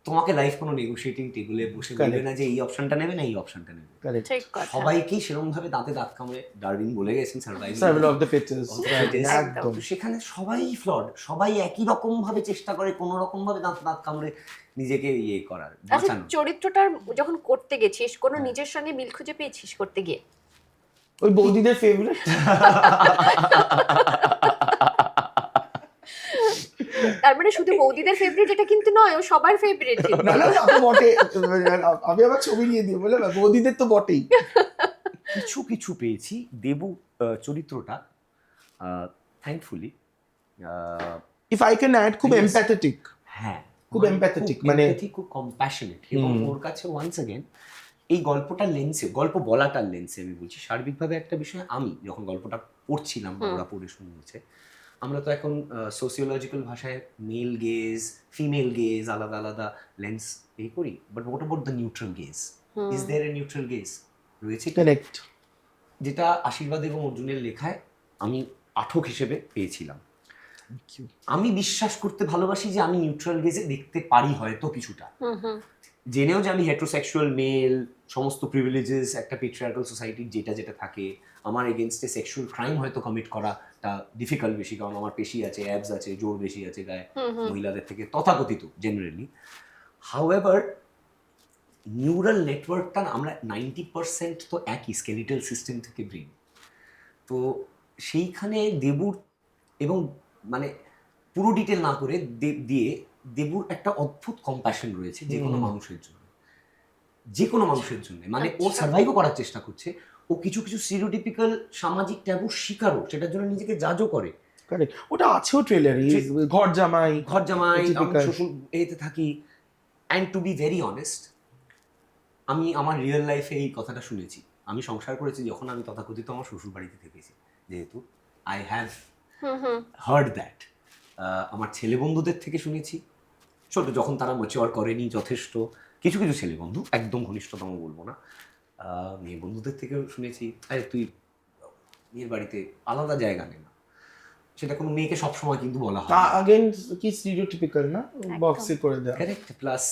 তোমাকে লাইফ কোনো নেগোশিয়েটিং টেবিলে বসে বলবে Correct. না যে এই অপশনটা নেবে না এই অপশনটা নেবে। Correct. ঠিক কথা। সবাইকেই সেরকম ভাবে দাঁতে দাঁত কামড়ে, ডারউইন বলে গেছেন survival survival of the fittest, একদম। একদম। সেখানে সবাই ফ্লড, সবাই একই রকম ভাবে চেষ্টা করে কোনো রকম ভাবে দাঁত দাঁত কামড়ে নিজেকে ইয়ে করার, আচ্ছা, বাঁচানো। চরিত্রটার যখন করতে গেছিস, কোনো হ্যাঁ। নিজের সঙ্গে মিল খুঁজে পেয়েছিস করতে গিয়ে? ওই বৌদিদের ফেভারিট, তার মানে শুধু বৌদিদের ফেভারিট এটা কিন্তু নয়, ও সবার ফেভারিট। না না তা তো বটে, আমি আবার ছবি নিয়ে দিই বলে বৌদিদের তো বটেই। কিছু কিছু পেয়েছি। দেবু চরিত্রটা thankfully, if I can add, খুব Yes. এমপ্যাথেটিক, হ্যাঁ, খুব empathetic, মানে খুব কম্প্যাশনেট, এবং হুম। ওর কাছে ওয়ান্স অ্যাগেন এই গল্পটার লেন্সে, গল্প বলাটার লেন্সে আমি বলছি, সার্বিকভাবে একটা বিষয়, আমি যখন গল্পটা পড়ছিলাম বা ওরা পড়ে শুনছে, আমরা তো এখন সোসিওলজিক্যাল ভাষায় মেল গেজ, ফিমেল গেজ, আলাদা আলাদা লেন্স করি, but what about the neutral gaze? Is there a neutral gaze? রয়েছে কি? কারেক্ট। যেটা আশীর্বাদ এবং অর্জুনের লেখায় আমি পাঠক হিসেবে পেয়েছিলাম। আমি বিশ্বাস করতে ভালোবাসি যে আমি নিউট্রাল গেজে দেখতে পারি হয়তো কিছুটা, জেনেও যে আমি হেটারোসেক্সুয়াল মেল, সমস্ত প্রিভিলেজেস একটা পেট্রিয়ার্কাল সোসাইটির যেটা যেটা থাকে, আমার এগেনস্টে সেক্সুয়াল ক্রাইম হয়তো কমিট করাটা ডিফিকাল্ট বেশি, কারণ আমার পেশি আছে, অ্যাবস আছে, জোর বেশি আছে গায়ে মহিলাদের থেকে তথাকথিত জেনারেলি। হাউএভার নিউরাল নেটওয়ার্কটা আমরা 90% তো একই স্কেলিটাল সিস্টেম থেকে ব্রেন, তো সেইখানে দেবুর, এবং মানে পুরো ডিটেল না করে দিয়ে দেবুর একটা অদ্ভুত কম্প্যাশন রয়েছে যে কোনো মানুষের জন্য, যে কোনো মানুষের জন্য, মানে ও আচ্ছা। সার্ভাইভও করার চেষ্টা করছে, ও কিছু কিছু স্টিরিওটিপিক্যাল সামাজিক ট্যাবুর শিকারও, সেটার জন্য নিজেকে জাজও করে। কারেক্ট, ওটা আছেও ট্রেলারে, ঘর জামাই, ঘর জামাই, আমি Typical. শ্বশুর এতে থাকি। And to be very honest, আমি আমার রিয়েল লাইফে এই কথাটা শুনেছি, আমি সংসার করেছি যখন আমি তথাকথিত আমার শ্বশুর বাড়িতে থেকেছি, যেহেতু আই হ্যাভ হার্ড দ্যাট। আমার ছেলে বন্ধুদের থেকে শুনেছি, ছোট যখন তারা ম্যাচিওর করেনি যথেষ্ট, কিছু কিছু ছেলে বন্ধু, একদম ঘনিষ্ঠতম বলবো না, মেয়ে বন্ধুদের থেকেও শুনেছি, আরে তুই মেয়ের বাড়িতে আলাদা জায়গা নে না, সেটা কোনো মেয়েকে সবসময় কিন্তু বলা হয় না। আগেন কি স্টিরিওটিপিক্যাল না, বক্সে করে দেওয়া। কারেক্ট, প্লাস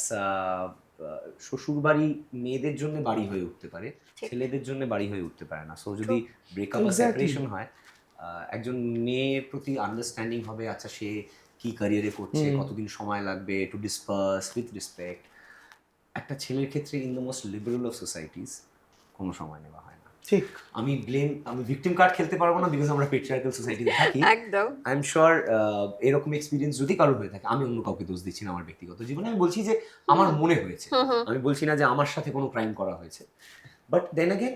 শ্বশুর বাড়ি মেয়েদের জন্য বাড়ি হয়ে উঠতে পারে, ঠিক। ছেলেদের জন্য বাড়ি হয়ে উঠতে পারে না। সো যদি ব্রেকআপ বা Exactly. সেপারেশন হয়, একজন মেয়ের প্রতি আন্ডারস্ট্যান্ডিং হবে, আচ্ছা সে কি ক্যারিয়ারে করছে, কতদিন সময় লাগবে, টু ডিসপার্স উইথ রেসপেক্ট। একটা ছেলের ক্ষেত্রে in the most liberal of societies কোনো সময় নেওয়া হয় না। ঠিক, আমি ভিকটিম কার্ড খেলতে পারবো না, বিকজ আমরা পেট্রিয়ার্কাল সোসাইটিতে থাকি। একদম। আই এম শিওর এরকম এক্সপিরিয়েন্স যদি কারোর হয়ে থাকে, আমি অন্য কাউকে দোষ দিচ্ছি না আমার ব্যক্তিগত জীবনে, আমি বলছি যে আমার মনে হয়েছে, আমি বলছি না যে আমার সাথে কোনো ক্রাইম করা হয়েছে, বাট দেন অ্যাগেন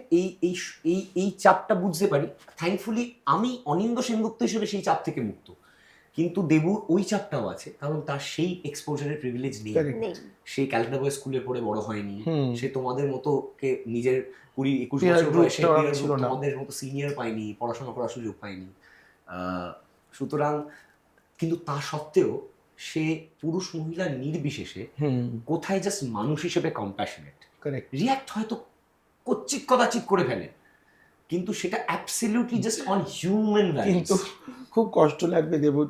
এই চাপটা বুঝতে পারি। থ্যাঙ্কফুলি আমি অনিন্দ সেনগুপ্ত হিসেবে সেই চাপ থেকে মুক্ত, কিন্তু দেবুর ওই চাপটাও আছে, কারণ তার সেই এক্সপোজারের প্রিভিলেজ নেই। Correct. নেই। সে ক্যালকাটা বয়েজ স্কুলে পড়ে বড় হয়নি, হুম। সে তোমাদের মতো কে নিজের 20-21 Peer বছর group বয়সে টা peer ছিল group না। তোমাদের মতো সিনিয়র পায়নি, পড়াশোনা করার সুযোগ পায়নি। সুতরাং কিন্তু তা সত্ত্বেও সে পুরুষ মহিলা নির্বিশেষে কোথায় জাস্ট মানুষ হিসেবে কম্প্যাশনেট, কারেক্ট। রিয়াক্ট হয়তো কদাচিৎ করে ফেলে, কিন্তু সেটা অ্যাবসলিউটলি জাস্ট অন হিউম্যান কিন্তু ভ্যালুস। খুব কষ্ট লাগবে দেবর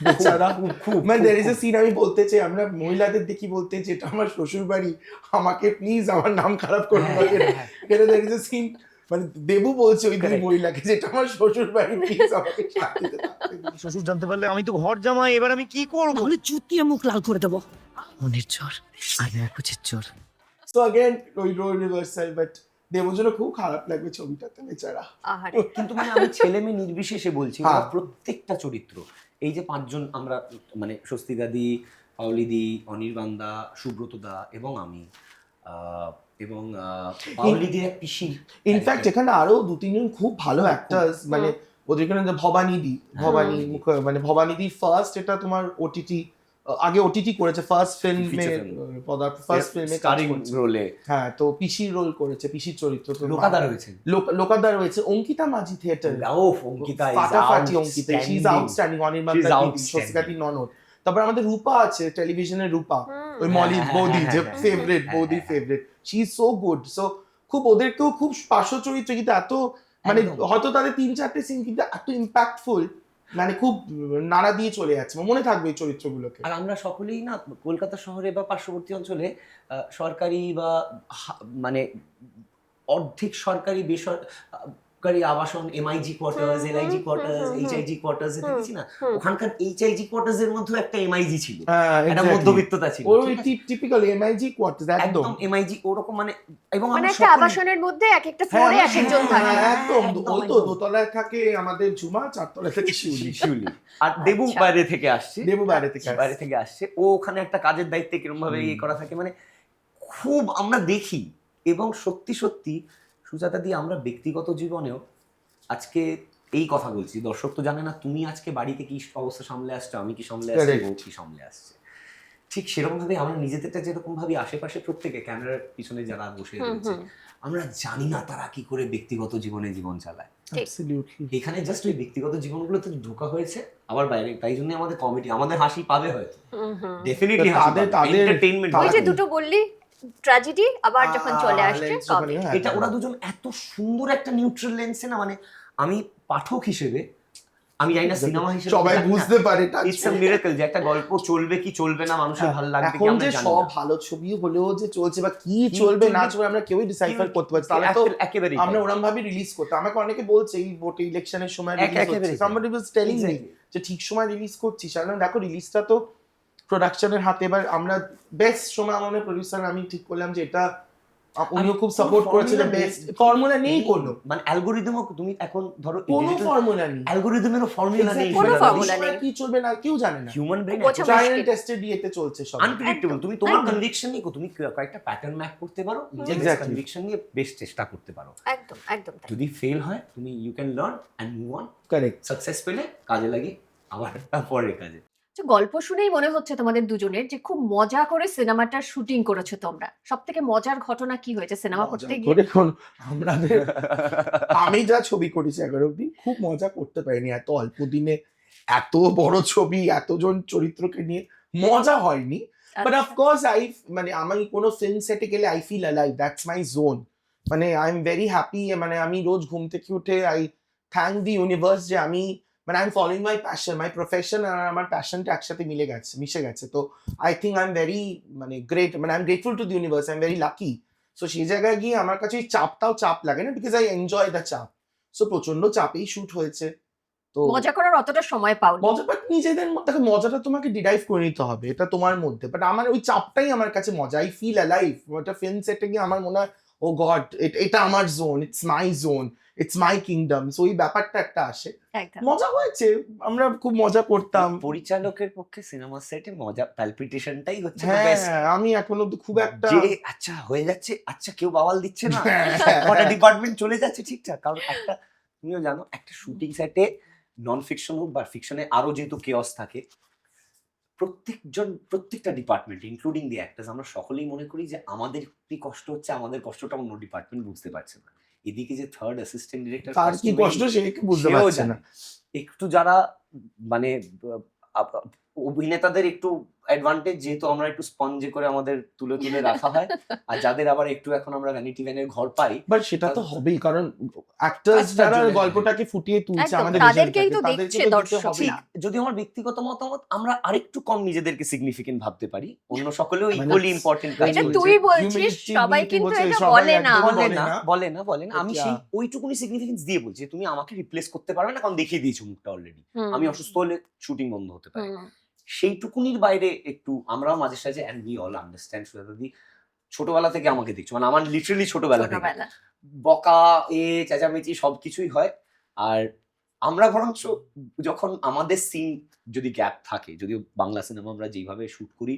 বেচারা। খুব মানে দের ইজ এ সিন আমি বলতে চাই, আমরা মহিলাদের দেখি বলতে চাই এটা আমার শ্বশুর বাড়ি, আমাকে প্লিজ আমার নাম খারাপ করো না। এখানে দের ইজ এ সিন, মানে দেবু বলছে ওই দুই Correct. মহিলাকে যে এটা আমার শ্বশুর বাড়ি, প্লিজ আমাকে শান্তিতে থাকতে দিন। শ্বশুর জানতে পারলে আমি তো ঘর জামাই, এবার আমি কি করবো? তাহলে চুতিয়ে মুখ লাল করে দেবো। মনের চোর আর কুচির চোর। সো अगेन ওই রোল রিভার্সাল, বাট দেবুর জন্য খুব খারাপ লাগবে ছবিটাতে বেচারা। আহারে কিন্তু মানে আমি ছেলে মেয়ে নির্বিশেষে বলছি, হ্যাঁ। ওরা প্রত্যেকটা চরিত্র, এই যে পাঁচজন আমরা, মানে স্বস্তিকা দি, পাওলি দি, অনির্বাণ দা, সুব্রত দা এবং আমি, এবং পাওলি দির এক পিসি, ইনফ্যাক্ট এখানে আরো 2-3 জন খুব ভালো অ্যাক্টার্স, মানে ওদের এখানে যে ভবানী দি, মানে ভবানী দি ফার্স্ট, এটা তোমার ওটিটি, আগে ওটিটি করেছে ফার্স্ট ফিল্মে, ফার্স্ট ফিল্মে স্টারিং রোলে হ্যাঁ, তো পিসির রোল করেছে, পিসির চরিত্র তো লোকাদা রয়েছে। লোকাদা রয়েছে, অঙ্কিতা মাঝি থিয়েটার, ও অঙ্কিতা is ফাটাফাটি Ankita, she is outstanding. Outstanding, Anirban She's da, outstanding. স্বস্তিকাতি ননদ। তারপর আমাদের রূপা আছে, টেলিভিশনের রূপা, ওই হুম। মলি হ্যাঁ, বৌদি যে হ্যাঁ, ফেভারিট, হ্যাঁ, বৌদির হ্যাঁ। Favourite, she is so good. So খুব ওদেরকেও খুব পার্শ্ব চরিত্র, কিন্তু এত মানে একদম। হয়তো তাদের 3-4টে সিন কিন্তু এত ইম্প্যাক্টফুল, মানে খুব নাড়া দিয়ে চলে যাচ্ছে, মনে থাকবে এই চরিত্রগুলোকে। আর আমরা সকলেই না কলকাতা শহরে বা পার্শ্ববর্তী অঞ্চলে সরকারি বা মানে অর্ধেক সরকারি বেসরকারি আবাসন, MiG quarters, LIG quarters, HIG quarters দেখেছি না, ওখানকার এইচআইজি কোয়ার্টার্স এর মধ্যে একটা এমআইজি ছিল, হ্যাঁ, একটা exactly. মধ্যবিত্ততা ছিল, ওই ঠিক আছে? টিপিক্যাল এমআইজি কোয়ার্টার্স একদম। একদম এমআইজি ওরকম, মানে এবং মানে আমরা একটা সকলেই- আবাসনের মধ্যে এক একটা ফ্লোরে এক একজন থাকে। একদম, একদম, ওই তো একদম। দোতলায় থাকে আমাদের ঝুমা, 4তলায় থাকে শিউলি। শিউলি। আর দেবু আচ্ছা। বাইরে থেকে আসছে, দেবু বাইরে থেকে আসছে। বাইরে থেকে আসছে, ও ওখানে একটা কাজের দায়িত্বে কিরকম ভাবে ইয়ে করা থাকে, মানে খুব আমরা দেখি। এবং সত্যি সত্যি সুজাতা দি, আমরা ব্যক্তিগত জীবনেও আজকে এই কথা বলছি, দর্শক তো জানে না তুমি আজকে বাড়িতে কি অবস্থা সামলে আসছো, আমি কি সামলে আসছি, Correct. ও কি সামলে আসছে, ঠিক সেরকম ভাবে আমরা নিজেদেরটা যেরকম ভাবে আশেপাশে প্রত্যেকে ক্যামেরার পিছনে যারা বসে রয়েছে, আমরা জানি না তারা কি করে ব্যক্তিগত জীবনে জীবন চালায়। Absolutely. এখানে জাস্ট ওই ব্যক্তিগত জীবনগুলোতে ঢোকা হয়েছে আবার বাইরে, তাই জন্য আমাদের কমেডি, আমাদের হাসি পাবে হয়তো, ডেফিনেটলি তাদের- এন্টারটেইনমেন্ট। ওই যে দুটো বললি ট্র্যাজেডি, আবার যখন চলে আসছে Lens কমেডি। ওখানে, হ্যাঁ। এটা ওরা দুজন এত সুন্দর একটা নিউট্রাল লেন্সে না, মানে আমি পাঠক হিসেবে, আমি জানি না সিনেমা হিসেবে সবাই বুঝতে পারে touch ইটস আ করে। মিরাকল যে একটা গল্প চলবে কি চলবে না, মানুষের ভালো লাগবে কি, এখন আমরা যে জানি সব না। ভালো ছবি হলেও যে চলছে বা কি চলবে না চলবে আমরা কেউই ডিসাইফার করতে পারছি, তাহলে তো একেবারে আমরা ওরম ভাবে রিলিজ করতে। আমাকে অনেকে বলছে এই ভোটে ইলেকশনের সময় রিলিজ একেবারেই হচ্ছে, somebody was telling me যে ঠিক সময় রিলিজ করছিস, কারণ দেখো রিলিজটা তো প্রোডাকশনের হাতে। এবার আমরা বেস্ট সময় আমাদের প্রোডিউসার আমি ঠিক করলাম যে এটা, উনিও খুব সাপোর্ট করেছে, যে বেস্ট ফর্মুলা নেই কোনো, মানে অ্যালগরিদমও তুমি এখন ধরো কোনো ফর্মুলা নেই, অ্যালগরিদমেরও ফর্মুলা নেই, কোনো Exactly. formula এই সময় নেই। কি চলবে না কেউ জানে না, হিউম্যান ব্রেন বোঝা ট্রায়াল মুশকিল। টেস্টেড ইয়েতে চলছে সব। আনপ্রেডিক্টেবল। তুমি তোমার একদম। কনভিকশন নিয়ে তুমি কয়েকটা প্যাটার্ন ম্যাপ করতে পারো, নিজের Exactly. কনভিকশন নিয়ে বেশ চেষ্টা করতে পারো, একদম একদম তাই। যদি ফেল হয় তুমি you can learn and move on, correct. Success পেলে কাজে লাগে আবার পরের কাজে। আচ্ছা, গল্প শুনেই মনে হচ্ছে তোমাদের দুজনের যে খুব মজা করে সিনেমাটার শুটিং করেছো তোমরা। সব থেকে মজার ঘটনা কি হয়েছে সিনেমা করতে গিয়ে? আমাদের আমি যা ছবি করেছি এগারো অব্দি খুব মজা করতে পারিনি, এত অল্প দিনে এত বড় ছবি এতজন চরিত্রকে নিয়ে মজা হয়নি। বাট আচ্ছা। অফকোর্স মানে আমি কোনো ফিল্ম সেটে গেলে I feel alive, that's my zone. মানে আই এম ভেরি হ্যাপি, মানে আমি রোজ ঘুম থেকে উঠে আই থ্যাংক দি ইউনিভার্স যে আমি, মানে I am following my passion, my profession আর আমার প্যাশনটা একসাথে মিশে গেছে। তো I think I am very মানে গ্রেট, মানে I am grateful to the universe, I am very lucky. So সেই জায়গায় গিয়ে আমার কাছে ওই চাপটাও চাপ লাগে না, বিকজ আই এনজয় দ্য চাপ। সো প্রচন্ড চাপেই শুট হয়েছে। তো মজা করার অতটা সময় পাওনি? মজা, বাট নিজেদের মধ্যে মজাটা তোমাকে ডিরাইভ করে নিতে হবে, এটা তোমার মধ্যে। বাট আমার ওই চাপটাই আমার কাছে মজা, আই ফিল অ্যালাইভ। ওটা ফিল্ম সেটে গিয়ে আমার মনে হয় ও গড এটা আমার zone, it's my zone, it's my kingdom. So ওই ব্যাপারটা একটা আসে, একদম। মজা হয়েছে, আমরা খুব মজা করতাম। পরিচালকের পক্ষে সিনেমা সেটে মজা প্যালপিটেশনটাই হচ্ছে the হ্যাঁ, best। আমি এখন অব্দি খুব একটা যে আচ্ছা হয়ে যাচ্ছে, আচ্ছা কেউ বাওয়াল দিচ্ছে না, হ্যাঁ। কটা ডিপার্টমেন্ট চলে যাচ্ছে ঠিকঠাক। কারণ একটা তুমিও জানো একটা শুটিং সেটে নন ফিকশন হোক বা ফিকশনে আরো যেহেতু কেওস থাকে, প্রত্যেকটা ডিপার্টমেন্ট ইনক্লুডিং দি অ্যাক্টার্স, আমরা সকলেই মনে করি যে আমাদের কি কষ্ট হচ্ছে, আমাদের কষ্টটা অন্য ডিপার্টমেন্ট বুঝতে পারছে না। এদিকে যে থার্ড অ্যাসিস্ট্যান্ট ডিরেক্টর তার কি কষ্ট সে কি বুঝতে পারছে না। একটু যারা মানে অভিনেতাদের একটু অ্যাডভান্টেজ, যেহেতু আমরা একটু স্পঞ্জে করে আমাদের তুলে তুলে রাখা হয়, আর যাদের আবার একটু এখন আমরা ভ্যানিটি ভ্যানের ঘর পাই, বাট সেটা তো হবেই, কারণ অ্যাক্টার্স আচ্ছা, যারা জন্য- গল্পটাকে ফুটিয়ে তুলছে একদম, আমাদের তাদেরকেই visual তো টাকে, দেখছে তাদেরকে তো দিতে দর্শকরা। হবেই। ঠিক, যদি আমার ব্যক্তিগত মতামত, আমরা আরেকটু কম নিজেদেরকে সিগনিফিকেন্ট ভাবতে পারি, অন্য সকলেও মানে ইকুয়ালি ইম্পর্টেন্ট কাজ এটা করছে। তুই বলছিস, Humility, সবাই humility কিন্তু বলছে, এটা সবাই বলে না। একদমই বলে না, বলে না, আমি Yeah. সেই ওইটুকুনি সিগনিফিকেন্স দিয়ে বলছি, তুমি আমাকে রিপ্লেস করতে পারবে না, কারণ দেখিয়ে দিয়েছো মুখটা অলরেডি, আমি অসুস্থ হলে শুটিং বন্ধ হতে পারে, সেইটুকুনির বাইরে একটু আমরাও মাঝে সাঝে, অ্যান্ড উই অল আন্ডারস্ট্যান্ড, সুজাতাদি ছোটবেলা থেকে আমাকে দেখছো, মানে আমার লিটারালি ছোটবেলা থেকে ছোটবেলা। বকা চেঁচামেচি সবকিছুই হয়। আর আমরা বরঞ্চ যখন আমাদের সিন যদি গ্যাপ থাকে, যদিও বাংলা সিনেমা আমরা যেভাবে শুট করি,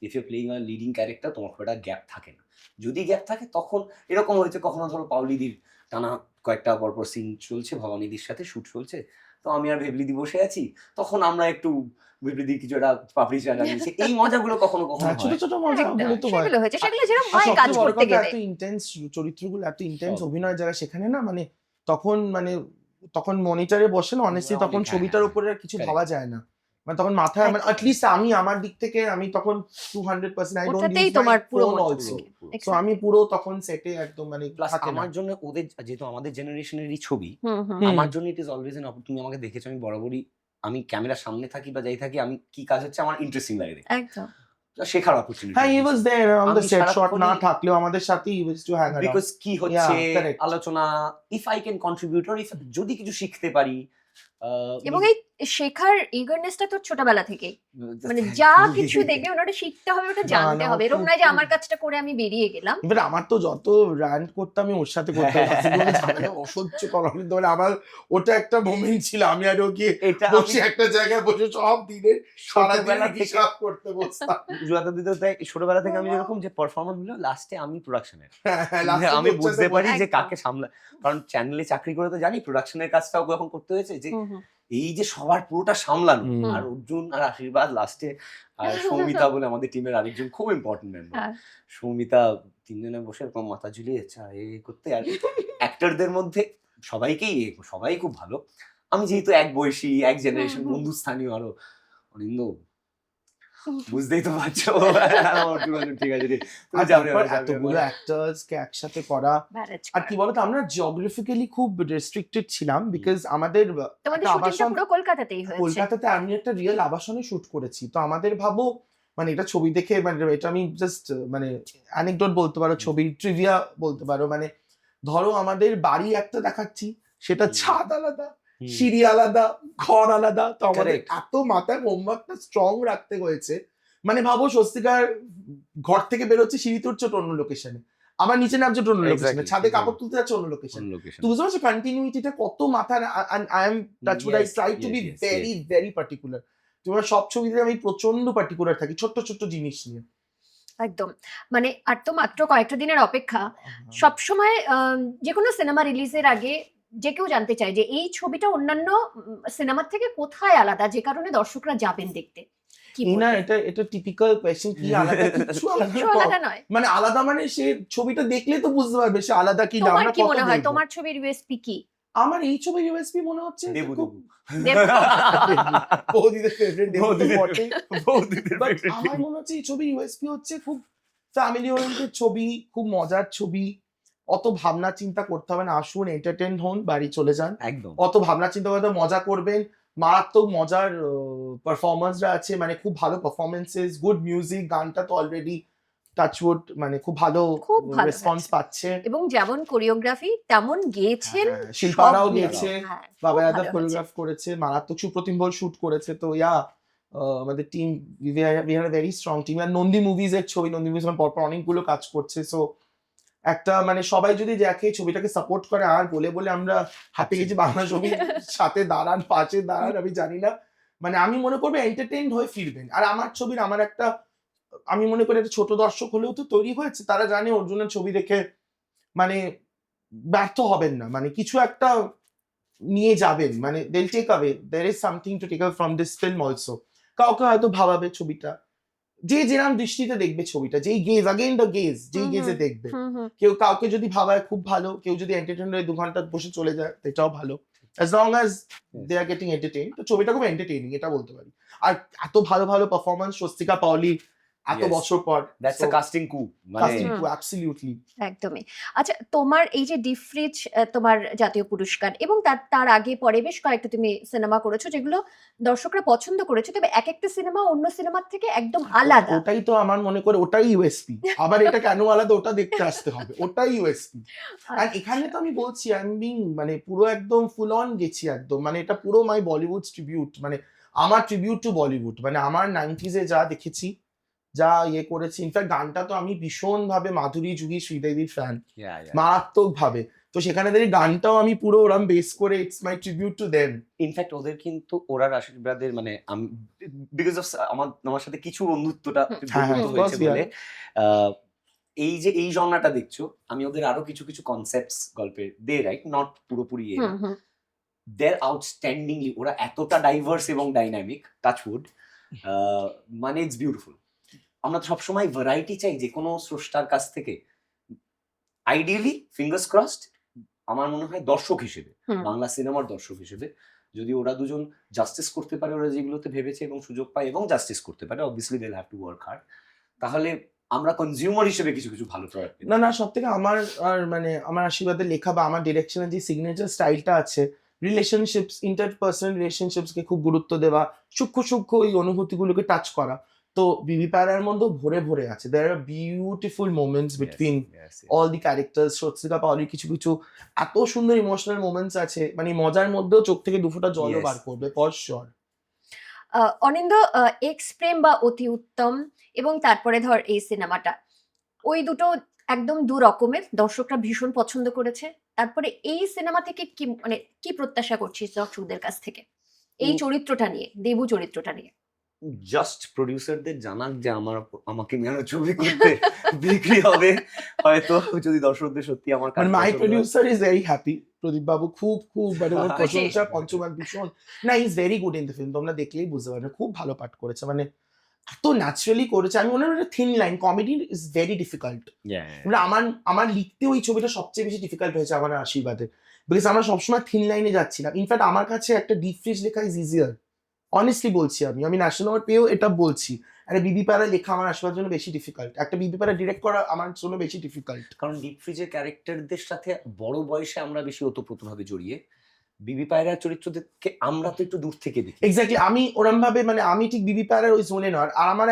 if you playing a leading character, তোমার খুব একটা গ্যাপ থাকে না। যদি গ্যাপ থাকে তখন এরকম হয়েছে, কখনো ধরো পাউলিদির টানা কয়েকটা পরপর সিন চলছে, ভবানীদির সাথে শুট চলছে, তো আমি আর ভেবলিদি বসে আছি, তখন আমরা একটু ভেবলিদি কিছু একটা পাপড়ি চা লাগিয়েছি, এই মজাগুলো কখনো কখনো হ্যাঁ, ছোট হয়। ছোট মজাগুলো তো হয়। সেগুলো হয়েছে, সেগুলো যেরকম আর হয় কাজ সবচেয়ে বড় করতে কথা, গেলে। এত ইন্টেন্স চরিত্রগুলো, এত ইন্টেন্স সব। অভিনয় যারা সেখানে না, মানে তখন মনিটরে বসে না, অনেস্টলি আমরা তখন অনেক- ছবিটার হ্যাঁ, উপরে আর কিছু correct. ভাবা যায় না, মানে তখন মাথায়, মানে একদম। অ্যাটলিস্ট আমি আমার দিক থেকে আমি তখন 200% আই ডোন্ট ওটাতেই ইউজ তোমার মাই পুরো ফোন মনোযোগ। Also, Exactly. সো আমি পুরো তখন সেটে একদম মানে প্লাস থাকে না। আমার জন্য ওদের, যেহেতু আমাদের জেনারেশনেরই ছবি, হুম, হুম। হুম। আমার জন্য ইট ইজ অলওয়েজ এন তুমি আমাকে দেখেছো, আমি বরাবরই, আমি ক্যামেরার সামনে থাকি বা যাই থাকি, আমি কি কাজ হচ্ছে আমার ইন্টারেস্টিং লাগে দেখতে। একদম। শেখার অপরচুনিটি। হ্যাঁ, হি ওয়াজ দেয়ার অন দ্য আমি সেট, শট না সারাক্ষণই- থাকলেও আমাদের সাথে হি ওয়াজ টু হ্যাং অ্যারাউন্ড। বিকজ কি হচ্ছে Yeah, correct. আলোচনা, if I can contribute, or if যদি কিছু শিখতে পারি, এবং এই শেখার ইগারনেসটা তো ছোটবেলা থেকেই, মানে যা কিছু দেখবে ওটা শিখতে হবে, ওটা না, জানতে না, হবে, এরকম খুব- নয় যে আমার কাজটা করে আমি বেরিয়ে গেলাম। এবার আমার তো যত র্যান্ট করতাম আমি ওর সাথে করতাম, সেগুলো ঝামেলা অসহ্য করা হতো, মানে আমার ওটা একটা মোমেন্ট ছিল, আমি আর ও গিয়ে এটা বসে একটা জায়গায় বসে সব দিনে সারাদিন ছোটবেলা থেকে হিসাব করতে বসতাম। জুয়াতা দিতে তাই ছোটবেলা থেকে আমি যেরকম যে পারফরমেন্স গুলো লাস্টে আমি প্রোডাকশনের, হ্যাঁ, last এ আমি ওর বুঝতে সাথে পারি যে একদম। কাকে সামলা, কারণ চ্যানেলে চাকরি করে তো জানি প্রোডাকশনের কাজটাও এখন করতে হয়েছে, যে হুম, হুম। এই যে সবার পুরোটা সামলানো, হুম। আর অর্জুন আর আশীর্বাদ লাস্টে, আর সৌমিতা বলে আমাদের টিমের আরেকজন খুব ইম্পর্টেন্ট মেম্বার, হ্যাঁ। সৌমিতা, তিনজনে বসে এরকম মাথা ঝুলিয়ে চা করতে, আর অ্যাক্টরদের মধ্যে সবাই খুব ভালো, আমি যেহেতু এক বয়সী, এক জেনারেশন, হুম, হুম। বন্ধুস্থানীয়, আরো অনিন্দ বুঝতেই তো পারছো। অর্জুন, ঠিক আছে রে, তুমি আর যাবে, তারপর যাবে, এতগুলো যাবে। অ্যাক্টার্স কে একসাথে করা, Manage আর করা। কি বলতো আমরা জিওগ্রাফিক্যালি খুব রেস্ট্রিক্টেড ছিলাম, বিকজ আমাদের তোমাদের একটা শুটিংটা আবাসন পুরো কলকাতাতেই হয়েছে। কলকাতাতে, আমি একটা রিয়েল আবাসনে শুট করেছি, তো আমাদের ভাবো, মানে এটা ছবি দেখে, মানে এটা আমি জাস্ট মানে অ্যানেকডোট বলতে পারো, ছবির ট্রিভিয়া বলতে পারো, মানে ধরো আমাদের বাড়ি একটা দেখাচ্ছি, সেটা হুম। ছাদ আলাদা, হুম। সিঁড়ি আলাদা, ঘর আলাদা, তো আমাদের Correct. এত মাথায় হোমওয়ার্কটা স্ট্রং রাখতে হয়েছে, মানে ভাবো স্বস্তিকার ঘর থেকে বেরোচ্ছে, সিঁড়ি তুলছে ওটা অন্য লোকেশনে, আবার নিচে নামছে ওটা অন্য লোকেশনে, Exactly, ছাদে কাপড় exactly. তুলতে যাচ্ছে অন্য লোকেশনে, কোন location? তো বুঝতে পারছো কন্টিনিউইটিটা কত মাথায়, I am that's what I Yes, try to yes, be yes, very very particular, তোমার সব ছবিতে আমি প্রচন্ড পার্টিকুলার থাকি ছোট্ট ছোট্ট জিনিস নিয়ে। একদম, মানে আর তো মাত্র কয়েকটা দিনের অপেক্ষা, সবসময় যে কোনো সিনেমা রিলিজের আগে যে কেউ জানতে চায় যে এই ছবিটা অন্যান্য সিনেমার থেকে কোথায় আলাদা, যে কারণে দর্শকরা যাবেন দেখতে। কি এই না, বলবে? এটা টিপিক্যাল কোয়েশ্চেন, কি আলাদা, কিছু আলাদা কিছু না। আলাদা নয়। মানে আলাদা মানে সে ছবিটা দেখলে তো বুঝতে পারবে সে আলাদা কি না, তোমার আমরা কি কত মনে হয় দেখবো। তোমার ছবির ইউএসপি কি? আমার এই ছবির ইউএসপি মনে হচ্ছে দেবু, খুব দেবু। বৌদিদের ফেভারিট দেবু তো বটেই। বৌদিদের But favorite আমার film. মনে হচ্ছে এই ছবির ইউএসপি হচ্ছে খুব ফ্যামিলি ওরিয়েন্টেড ছবি, খুব মজার ছবি, অত ভাবনা চিন্তা করতে হবে না, আসুন এন্টারটেইন হন, বাড়ি চলে যান, একদম। অত ভাবনা চিন্তা করতে মজা করবেন, মারাত্মক মজার পারফরমেন্সরা আছে, মানে খুব ভালো পারফরমেন্সেস, গুড মিউজিক, গানটা তো অলরেডি টাচউড মানে খুব ভালো খুব ভালো রেসপন্স হয়েছে। পাচ্ছে, এবং যেমন কোরিওগ্রাফি তেমন গেয়েছেন, হ্যাঁ, শিল্পারাও সব মিলে। গেয়েছে, হ্যাঁ, খুব বাবা ভালো যাদব হয়েছে। কোরিওগ্রাফ করেছে, মারাত্মক সুপ্রতিম বল শুট করেছে, তো আমাদের team we had a very strong team, আর নন্দী মুভিজ এর ছবি, নন্দী মুভিজ পরপর অনেকগুলো কাজ করছে, সো একটা মানে সবাই যদি দেখে ছবিটাকে সাপোর্ট করে, আর বলে বলে আমরা হাতে গেছি বাংলা ছবির সাথে দাঁড়ান, পাশে দাঁড়ান, আমি জানি না, মানে আমি মনে করবো এন্টারটেইনড হয়ে ফিরবেন। আর আমার ছবির আমার একটা, আমি মনে করি একটা ছোট দর্শক হলেও তো তৈরি হয়েছে, তারা জানে অর্জুনের ছবি দেখে মানে ব্যর্থ হবেন না, মানে কিছু একটা নিয়ে যাবেন, মানে they'll take away, there is something to take away from this film also, কাউকে হয়তো ভাবাবে ছবিটা, যে যেরাম দৃষ্টিতে দেখবে ছবিটা, যেই গেজ, আগেইন দ্য গেজ, যেই হুম, গেজে হুম। দেখবে, হুম, হুম। কাউকে যদি ভাবায় খুব ভালো, কেউ যদি এন্টারটেইন হয়ে 2 ঘন্টা বসে চলে যায় এটাও ভালো, as long as they are getting entertained, তো ছবিটা খুব এন্টারটেইনিং এটা বলতে পারি। আর এত ভালো ভালো পারফরমেন্স স্বস্তিকা পাওলি এত Yes. বছর পর, দ্যাটস আ কাস্টিং কু, মানে casting coup, absolutely. একদমই। আচ্ছা, তোমার এই যে ডিফ্রিজ তোমার জাতীয় পুরস্কার এবং তার তার আগে পরে বেশ কয়েকটা তুমি সিনেমা করেছো যেগুলো দর্শকরা পছন্দ করেছে, তবে এক একটা সিনেমা অন্য সিনেমার থেকে একদম আলাদা। ওটাই তো আমার মনে করে ওটাই ইউএসপি। আবার এটা কেন আলাদা ওটা দেখতে আসতে হবে, ওটাই ইউএসপি। আর এখানে তো আমি বলছি আমি মানে পুরো একদম ফুল অন গেছি একদম, মানে এটা পুরো মাই বলিউড ট্রিবিউট, মানে আমার ট্রিবিউট টু বলিউড, মানে আমার 90s যা দেখেছি যা ইয়ে করেছি। ইনফ্যাক্ট গানটা তো আমি ভীষণ ভাবে মাধুরী জুহি শ্রীদেবীর ফ্যান, মারাত্মক ভাবে, তো সেখানে দেখি গানটাও আমি পুরো ওরম বেস করে it's my tribute to them. In fact ওদের কিন্তু ওরার আশীর্বাদের মানে বিকজ অফ আমার সাথে কিছু বন্ধুত্বটা হ্যাঁ, বন্ধুত্ব of হয়েছে course, বলে এই যে এই জনরাটা দেখছো, আমি ওদের আরো কিছু কিছু কনসেপ্টস গল্পের দে রাইট, নট পুরোপুরি দেয়ার আউটস্ট্যান্ডিংলি, ওরা এতটা ডাইভার্স এবং ডাইনামিক, টাচউড, মানে ইটস বিউটিফুল। আমরা তো সবসময় ভ্যারাইটি চাই যে কোনো স্রষ্টার কাছ থেকে। আইডিয়ালি ফিঙ্গার্স ক্রসড, আমার মনে হয় দর্শক হিসেবে, বাংলা সিনেমার দর্শক হিসেবে যদি ওরা দুজন জাস্টিস করতে পারে, ওরা যেগুলোতে ভেবেছে এবং সুযোগ পায় এবং জাস্টিস করতে পারে, obviously they have to work hard, তাহলে আমরা কনজিউমার হিসেবে কিছু কিছু ভালো প্রোডাক্ট। না সব থেকে আমার আর মানে আমার আশীর্বাদের লেখা বা আমার ডিরেকশনের যে সিগনেচার স্টাইলটা আছে, রিলেশনশিপস, ইন্টারপার্সোনাল রিলেশনশিপসকে খুব গুরুত্ব দেওয়া, সূক্ষ্ম সূক্ষ্ম ওই অনুভূতিগুলোকে টাচ করা, তো বিবি প্যারার মধ্যেও ভরে ভরে আছে। There are beautiful moments between all the characters. Swastika পাওলির কিছু কিছু এত সুন্দর ইমোশনাল মোমেন্টস আছে, মানে মজার মধ্যেও চোখ থেকে দুফোঁটা জলও Yes. বার করবে ফর শিওর। অনিন্দ, এক্স প্রেম বা অতি উত্তম এবং তারপরে ধর এই সিনেমাটা, ওই দুটো একদম দু রকমের, দর্শকরা ভীষণ পছন্দ করেছে। তারপরে এই সিনেমা থেকে কি মানে কি প্রত্যাশা করছিস দর্শকদের কাছ থেকে এই চরিত্রটা নিয়ে, দেবু চরিত্রটা নিয়ে? জাস্ট প্রডিউসারদের জানাক যে আমাকে নিয়ে আরো ছবি করতে বিক্রি হবে হয়তো, যদি দর্শকদের সত্যি আমার কাজ মানে মাই পছন্দ হয়। প্রডিউসার ইজ ভেরি হ্যাপি, প্রদীপ বাবু খুব খুব মানে ওর খুশি। প্রশংসা পঞ্চমান ভীষণ, না is very good in the film, তোমরা দেখলেই বুঝতে পারবে, খুব ভালো পাঠ করেছে, মানে এত ন্যাচারালি করেছে। আমি মনে হয় thin line comedy is very difficult, মানে আমার লিখতে ওই ছবিটা সবচেয়ে বেশি ডিফিকাল্ট হয়েছে আমার আশীর্বাদে, বিকজ আমরা সবসময় থিন লাইনে যাচ্ছিলাম। ইনফ্যাক্ট আমার কাছে একটা ডিপ ফ্রিজ লেখা ইজ ইজিয়ার, অনেস্টলি বলছি, আমি ন্যাশনাল অ্যাওয়ার্ড পেয়েও এটা বলছি। একটা বিবি প্যারা লেখা আমার আশীর্বাদের জন্য বেশি ডিফিকাল্ট, একটা বিবি প্যারা ডিরেক্ট করা আমার জন্য বেশি ডিফিকাল্ট। কারণ ডিপ ফ্রিজের ক্যারেক্টারদের সাথে বড় বয়সে আমরা বেশি ওতপ্রোতভাবে জড়িয়ে, বিবি পায়রার চরিত্রদেরকে আমরা তো একটু দূর থেকে দেখি। এক্স্যাক্টলি, আমি ওরম ভাবে মানে আমি ঠিক বিবি প্যারার ওই জোনে নয়। আর আমার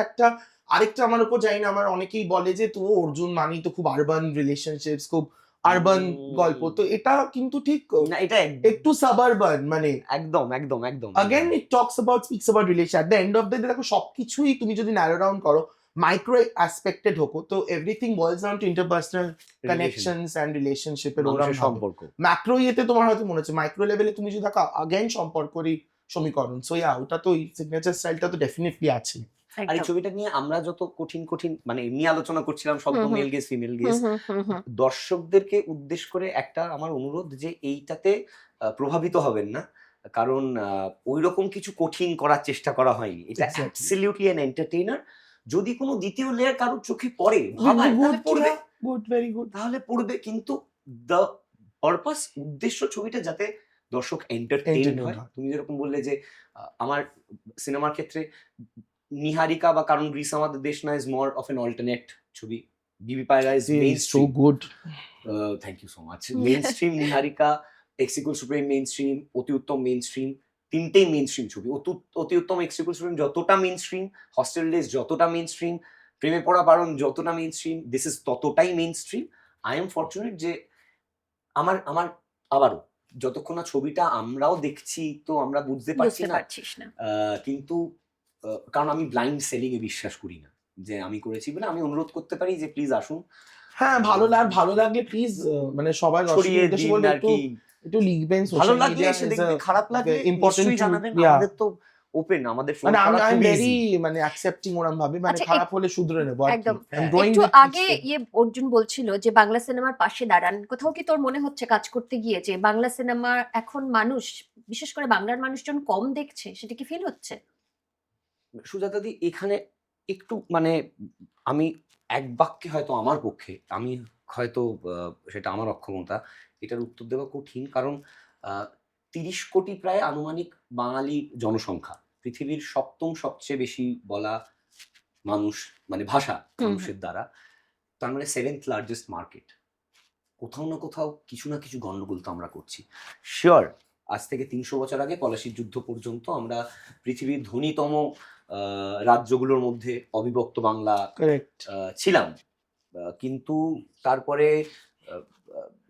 আরেকটা আমার উপর যাই না, আমার অনেকেই বলে যে তো অর্জুন মানেই তো খুব আরবান রিলেশনশিপস, খুব আরবান গল্প, তো এটা কিন্তু ঠিক না, এটা একটু সাবারবান, মানে একদম একদম একদম again it speaks about relation at the end of the day। দেখো সবকিছুই তুমি যদি ন্যারো ডাউন করো, মাইক্রো অ্যাসপেক্টে ঢোকো, তো everything boils down to interpersonal connections and রিলেশনশিপের ওরকম সম্পর্ক। ম্যাক্রো ইয়েতে তোমার হয়তো মনে হচ্ছে, মাইক্রো লেভেলে তুমি যদি দেখো আগেন সম্পর্করই সমীকরণ। সো ইয়া, ওটা তো সিগনেচার স্টাইলটা তো ডেফিনেটলি আছে। আর এই ছবিটা নিয়ে আমরা যত কঠিন মানে এমনি আলোচনা করছিলাম, শব্দ মেল গেজ ফিমেল গেজ, দর্শকদেরকে উদ্দেশ্য করে একটা আমার অনুরোধ যে এইটাতে প্রভাবিত হবেন না, কারণ ওই রকম কিছু কঠিন করার চেষ্টা করা হয়নি। এটা অ্যাবসলিউটলি অ্যান এন্টারটেইনার। যদি কোনো দ্বিতীয় লেয়ার কারোর চোখে পড়ে, তাহলে পড়বে, কিন্তু দ্য পারপাস, উদ্দেশ্য ছবিটা যাতে দর্শক এন্টারটেইন হয়। তুমি যেরকম বললে যে আমার সিনেমার ক্ষেত্রে নিহারিকা বা কারণ গ্রিস আমাদের দেশ না is more of an alternate ছবি, Bibi Payra is mainstream. Thank you so much. Mainstream Niharika, এক্সিকুল সুপ্রিম মেইনস্ট্রিম, অতি উত্তম মেইনস্ট্রিম, তিনটেই মেইনস্ট্রিম ছবি। অতি উত্তম, এক্সিকুল সুপ্রিম যতটা মেইনস্ট্রিম, হস্টেল ডেজ যতটা মেইনস্ট্রিম, প্রেমে পড়া বারণ যতটা মেইনস্ট্রিম, দিস ইজ ততটাই মেইনস্ট্রিম। আই এম ফরচুনেট যে আমার আবারও যতক্ষণ না ছবিটা আমরাও দেখছি তো আমরা বুঝতে পারছি না, কিন্তু কারণ আমি ব্লাইন্ড সেলিং এ বিশ্বাস করি না, যে আমি করেছি বলে আমি অনুরোধ করতে পারি যে প্লিজ আসুন। হ্যাঁ, ভালো লাগলে প্লিজ মানে সবাই ছড়িয়ে দিন আর কি, একটু লিখবেন, ভালো লাগলে এসে দেখবেন, খারাপ লাগলে নিশ্চয়ই জানাবেন। আমাদের তো ওপেন, আমাদের ফোন মানে করা আমি খুব ভেরি easy। মানে অ্যাকসেপ্টিং ওরম ভাবে, মানে আচ্ছা, খারাপ হলে শুধরে নেব আর কি। একদম। I'm going একটু with this আগে step. অর্জুন বলছিল যে বাংলা সিনেমার পাশে দাঁড়ান, কোথাও কি তোর মনে হচ্ছে কাজ করতে গিয়ে যে বাংলা সিনেমা এখন মানুষ, বিশেষ করে বাংলার মানুষজন কম দেখছে, সেটা কি ফিল হচ্ছে? সুজাতাদি, এখানে একটু মানে আমি এক বাক্যে হয়তো আমার পক্ষে, আমি হয়তো সেটা আমার অক্ষমতা, এটার উত্তর দেওয়া কঠিন, কারণ 30 কোটি প্রায় আনুমানিক বাঙালি জনসংখ্যা, পৃথিবীর 7ম সবচেয়ে বেশি বলা মানুষ মানে ভাষা মানুষের দ্বারা, তার মানে 7th লার্জেস্ট মার্কেট। কোথাও না কোথাও কিছু না কিছু গন্ডগোল তো আমরা করছি। শিওর, আজ থেকে 300 বছর আগে পলাশির যুদ্ধ পর্যন্ত আমরা পৃথিবীর ধনীতম রাজ্যগুলোর মধ্যে অবিভক্ত বাংলা কারেক্ট। ছিলাম, কিন্তু তারপরে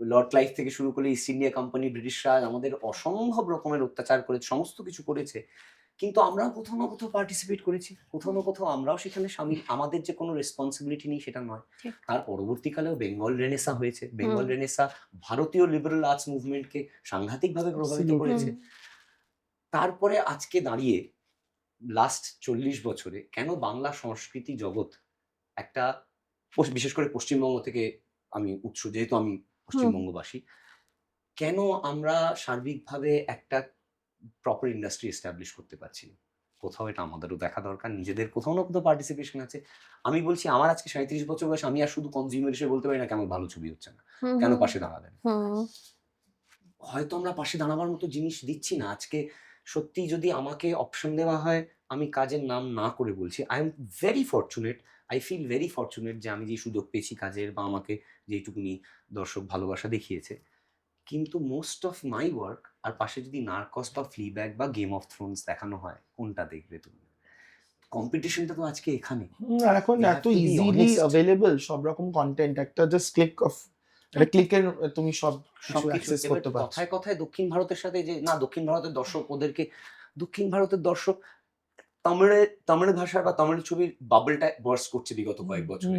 লর্ড ক্লাইভ থেকে শুরু করে ইস্ট ইন্ডিয়া কোম্পানি, ব্রিটিশরা আমাদের অসম্ভব রকমের অত্যাচার করে সমস্ত কিছু করেছে, কিন্তু আমরাও কোথাও না কোথাও পার্টিসিপেট করেছি, কোথাও না কোথাও আমরাও সেখানে সামিল। আমাদের যে কোনো রেসপন্সিবিলিটি নেই সেটা নয়। ঠিক। তার পরবর্তীকালেও বেঙ্গল রেনেসা হয়েছে। বেঙ্গল রেনেসা ভারতীয় লিবারাল আর্টস মুভমেন্টকে সাংঘাতিকভাবে প্রভাবিত Absolutely. করেছে। তারপরে আজকে দাঁড়িয়ে লাস্ট 40 বছরে কেন বাংলা সংস্কৃতি জগৎ একটা, বিশেষ করে পশ্চিমবঙ্গ থেকে আমি উৎস, যেহেতু আমি পশ্চিমবঙ্গবাসী, কেন আমরা সার্বিকভাবে একটা প্রপার ইন্ডাস্ট্রি এস্টাবলিশ করতে পারছি না? কোথাও এটা আমাদেরও দেখা দরকার, নিজেদের কোথাও না কোথাও পার্টিসিপেশন আছে। আমি বলছি আমার আজকে 37 বছর বয়স, আমি আর শুধু কনজিউমার হিসেবে বলতে পারি না কেন ভালো ছবি হচ্ছে না, কেন পাশে দাঁড়াবেন। হয়তো আমরা পাশে দাঁড়াবার মতো জিনিস দিচ্ছি না। আজকে সত্যি যদি আমাকে অপশন দেওয়া হয়, আমি কাজের নাম না করে বলছি, I am very fortunate, I feel very fortunate যে আমি যে সুযোগ পেয়েছি কাজের, বা আমাকে যেটুকুনি দর্শক ভালোবাসা দেখিয়েছে। কিন্তু মোস্ট অফ মাই ওয়ার্ক, আর পাশে যদি নার্কস বা ফ্লিব্যাগ বা গেম অফ থ্রোনস দেখানো হয়, কোনটা দেখবে তুমি? কম্পিটিশনটা তো আজকে এখানে। আর এখন We have এত to be easily honest. Available সব রকম কন্টেন্ট, একটা জাস্ট একটা ক্লিকের তুমি সব কিছু সবকিছু অ্যাক্সেস এবার করতে পারছো। কথায় কথায় দক্ষিণ ভারতের সাথে যে না, দক্ষিণ ভারতের দর্শক ওদেরকে, দক্ষিণ ভারতের দর্শক তামিল ভাষার বা তামিল ছবির বাবলটা বার্স্ট করছে বিগত কয়েক বছরে।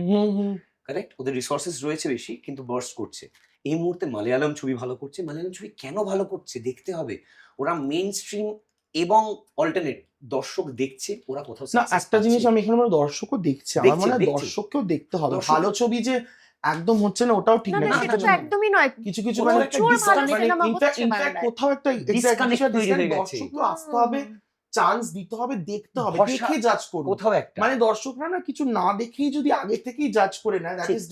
কারেক্ট, ওদের রিসোর্সেস রয়েছে বেশি, কিন্তু বার্স্ট করছে। এই মুহূর্তে মালায়ালাম ছবি ভালো করছে। মালায়ালাম ছবি কেন ভালো করছে দেখতে হবে। ওরা মেইন স্ট্রিম এবং অল্টারনেট দর্শক দেখছে, ওরা কোথাও না, success একটা জিনিস পাচ্ছে। আমি এখানে মনে হয় দর্শকও দেখছে, আমার মনে হয় দেখছে। দর্শককেও দেখতে হবে। দর্শক- ভালো ছবি যে একদম হচ্ছে না ওটাও ঠিক না, না। না, না, সেটা না, তো না। একদমই নয়। কিছু কিছু কোথাও মানে একটা প্রচুর ভালো disconnect, সিনেমা হচ্ছে ইনফ্যাক্ট বাংলায়। কোথাও একটা Disconnect তৈরি হয়ে গেছে। দর্শকও আসতে হবে, চান্স দিতে হবে, দেখতে হবে, ভরসা- দেখে জাজ করবে। কোথাও একটা মানে দর্শকরা না কিছু না দেখেই যদি আগে থেকেই জাজ করে নেয়, দ্যাট ঠিক। Is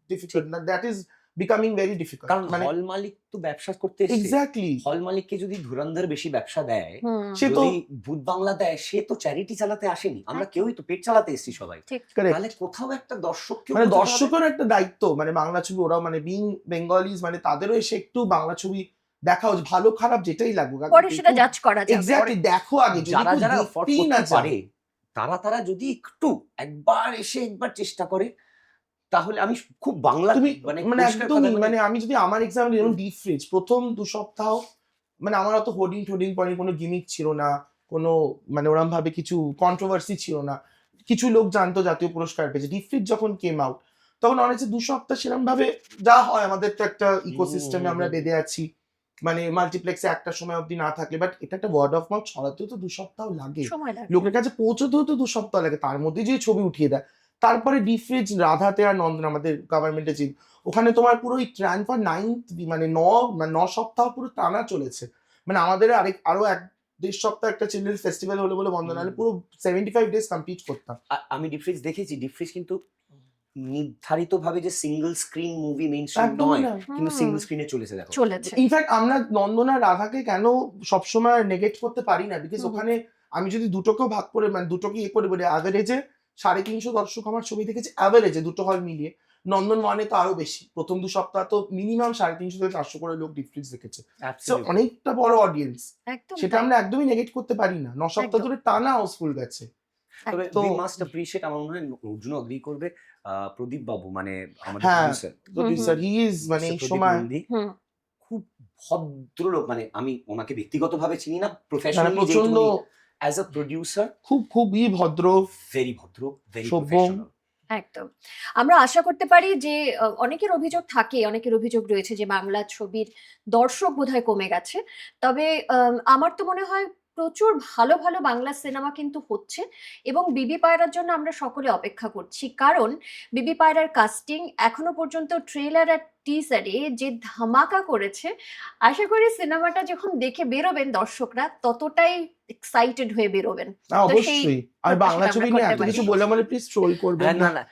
difficult, that is becoming very difficult. কারণ মানে হল মালিক তো ব্যবসা করতে এসেছে। এক্স্যাক্টলি, হল মালিককে যদি ধুরন্ধর বেশি ব্যবসা দেয়, সে তো যদি ভূত বাংলা দেয়, সে তো চ্যারিটি চালাতে আসেনি, আমরা কেউই তো পেট চালাতে এসেছি সবাই। correct। তাহলে কোথাও একটা দর্শককে মানে দর্শকের একটা দায়িত্ব, মানে বাংলা ছবি ওরা মানে বিং বেঙ্গলিজ, মানে তাদেরও এসে একটু বাংলা ছবি দেখা উচিত, ভালো খারাপ যেটাই লাগুক। পরে সেটা জাজ করা যাবে। এক্স্যাক্টলি, দেখো আগে যদি যারা কেউ যারা অ্যাফোর্ড দেখতেই না করতে চায়। পারে, তারা যদি একটু একবার এসে একবার চেষ্টা করে, তাহলে আমি খুব বাংলা তুমি মানে মানে পরিষ্কার একদমই কথা মানে আমি যদি আমার এক্সাম্পল যেমন ডিপ ফ্রিজ, প্রথম 2 সপ্তাহ মানে আমার অত হোর্ডিং পরে কোনো গিমিক ছিল না, কোনো মানে ওরম ভাবে কিছু কন্ট্রোভার্সি ছিল না, কিছু লোক জানতো জাতীয় পুরস্কার পেয়েছে। ডিপ ফ্রিজ যখন কেম আউট, তখন অনেক 2 সপ্তাহ সেরকম ভাবে যা হয়, আমাদের তো একটা ইকোসিস্টেমে আমরা বেঁধে আছি, মানে মাল্টিপ্লেক্সে একটা সময় অবধি না থাকলে, বাট এটা একটা ওয়ার্ড অফ মাউথ ছড়াতেও তো 2 সপ্তাহ লাগে, সময় লাগে। লোকের কাছে পৌঁছতেও তো 2 সপ্তাহ লাগে, তার মধ্যে যে ছবি উঠিয়ে দেয়। তারপরে ডিফ্রিজ রাধাতে আর নন্দন আমাদের গভর্নমেন্টে ছিল, ওখানে তোমার পুরো ওই ট্রান ফর 9th মানে 9 সপ্তাহ পুরো টানা চলেছে। মানে আমাদের আরো 1.5 সপ্তাহ একটা চিলড্রেন ফেস্টিভ্যাল হলো বলে বন্ধ, নাহলে পুরো 75 ডেজ কমপ্লিট করতাম। আমি ডিফ্রিজ দেখেছি। ডিফ্রিজ কিন্তু নির্ধারিত ভাবে যে single screen movie main stream নয়, কিন্তু সিঙ্গেল স্ক্রিনে চলেছে। দেখো চলেছে। ইনফ্যাক্ট আমরা নন্দন আর রাধাকে কেন সবসময় নেগেট করতে পারি না, বিকজ ওখানে আমি যদি দুটোকেও ভাগ করে মানে দুটোকে ইয়ে করে বলি, অ্যাভারেজে 350 দর্শক আমার ছবি দেখেছে, অ্যাভারেজে দুটো হল মিলিয়ে। নন্দন ওয়ানে তো আরো বেশি, প্রথম 2 সপ্তাহ তো মিনিমাম 350 থেকে 400 করে লোক ডিফ্রিজ দেখেছে। So, Absolutely. অনেকটা বড় অডিয়েন্স, একদম সেটা তাই। আমরা একদমই নেগেট করতে পারি না। 9 সপ্তাহ একদম। ধরে টানা হাউসফুল গেছে। তবে তো- we must appreciate, আমার মনে হয় অর্জুন অগ্রি করবে, প্রদীপ বাবু মানে আমাদের হ্যাঁ, প্রডিউসার, প্রডিউসার হি ইজ মানে এই প্রদীপ সময় নন্দী, হুম। খুব ভদ্রলোক। মানে আমি ওনাকে ব্যক্তিগতভাবে চিনি না, মানে প্রফেশনালি প্রচন্ড অ্যাজ আ প্রডিউসার খুবই ভদ্র, ভেরি ভদ্র, ভেরি সভ্য। প্রফেশনাল। একদম। আমরা আশা করতে পারি যে অনেকের অভিযোগ থাকে, অনেকের অভিযোগ রয়েছে যে বাংলা ছবির দর্শক বোধহয় কমে গেছে। তবে আমার তো মনে হয় প্রচুর ভালো ভালো বাংলা সিনেমা কিন্তু হচ্ছে, এবং বিবি পায়রার জন্য আমরা সকলে অপেক্ষা করছি। কারণ বিবি পায়রার কাস্টিং এখনো পর্যন্ত ট্রেলার আর টিজারে যে ধামাকা করেছে, আশা করি সিনেমাটা যখন দেখে বেরোবেন দর্শকরা ততটাই এক্সাইটেড হয়ে বেরোবেন। না, তো সেই অবশ্যই। আর বাংলা প্রত্যাশাটা ছবি আমরা নিয়ে করতে এত পারি। কিছু বললাম মানে প্লিজ ট্রোল করবেন হ্যাঁ, না। না না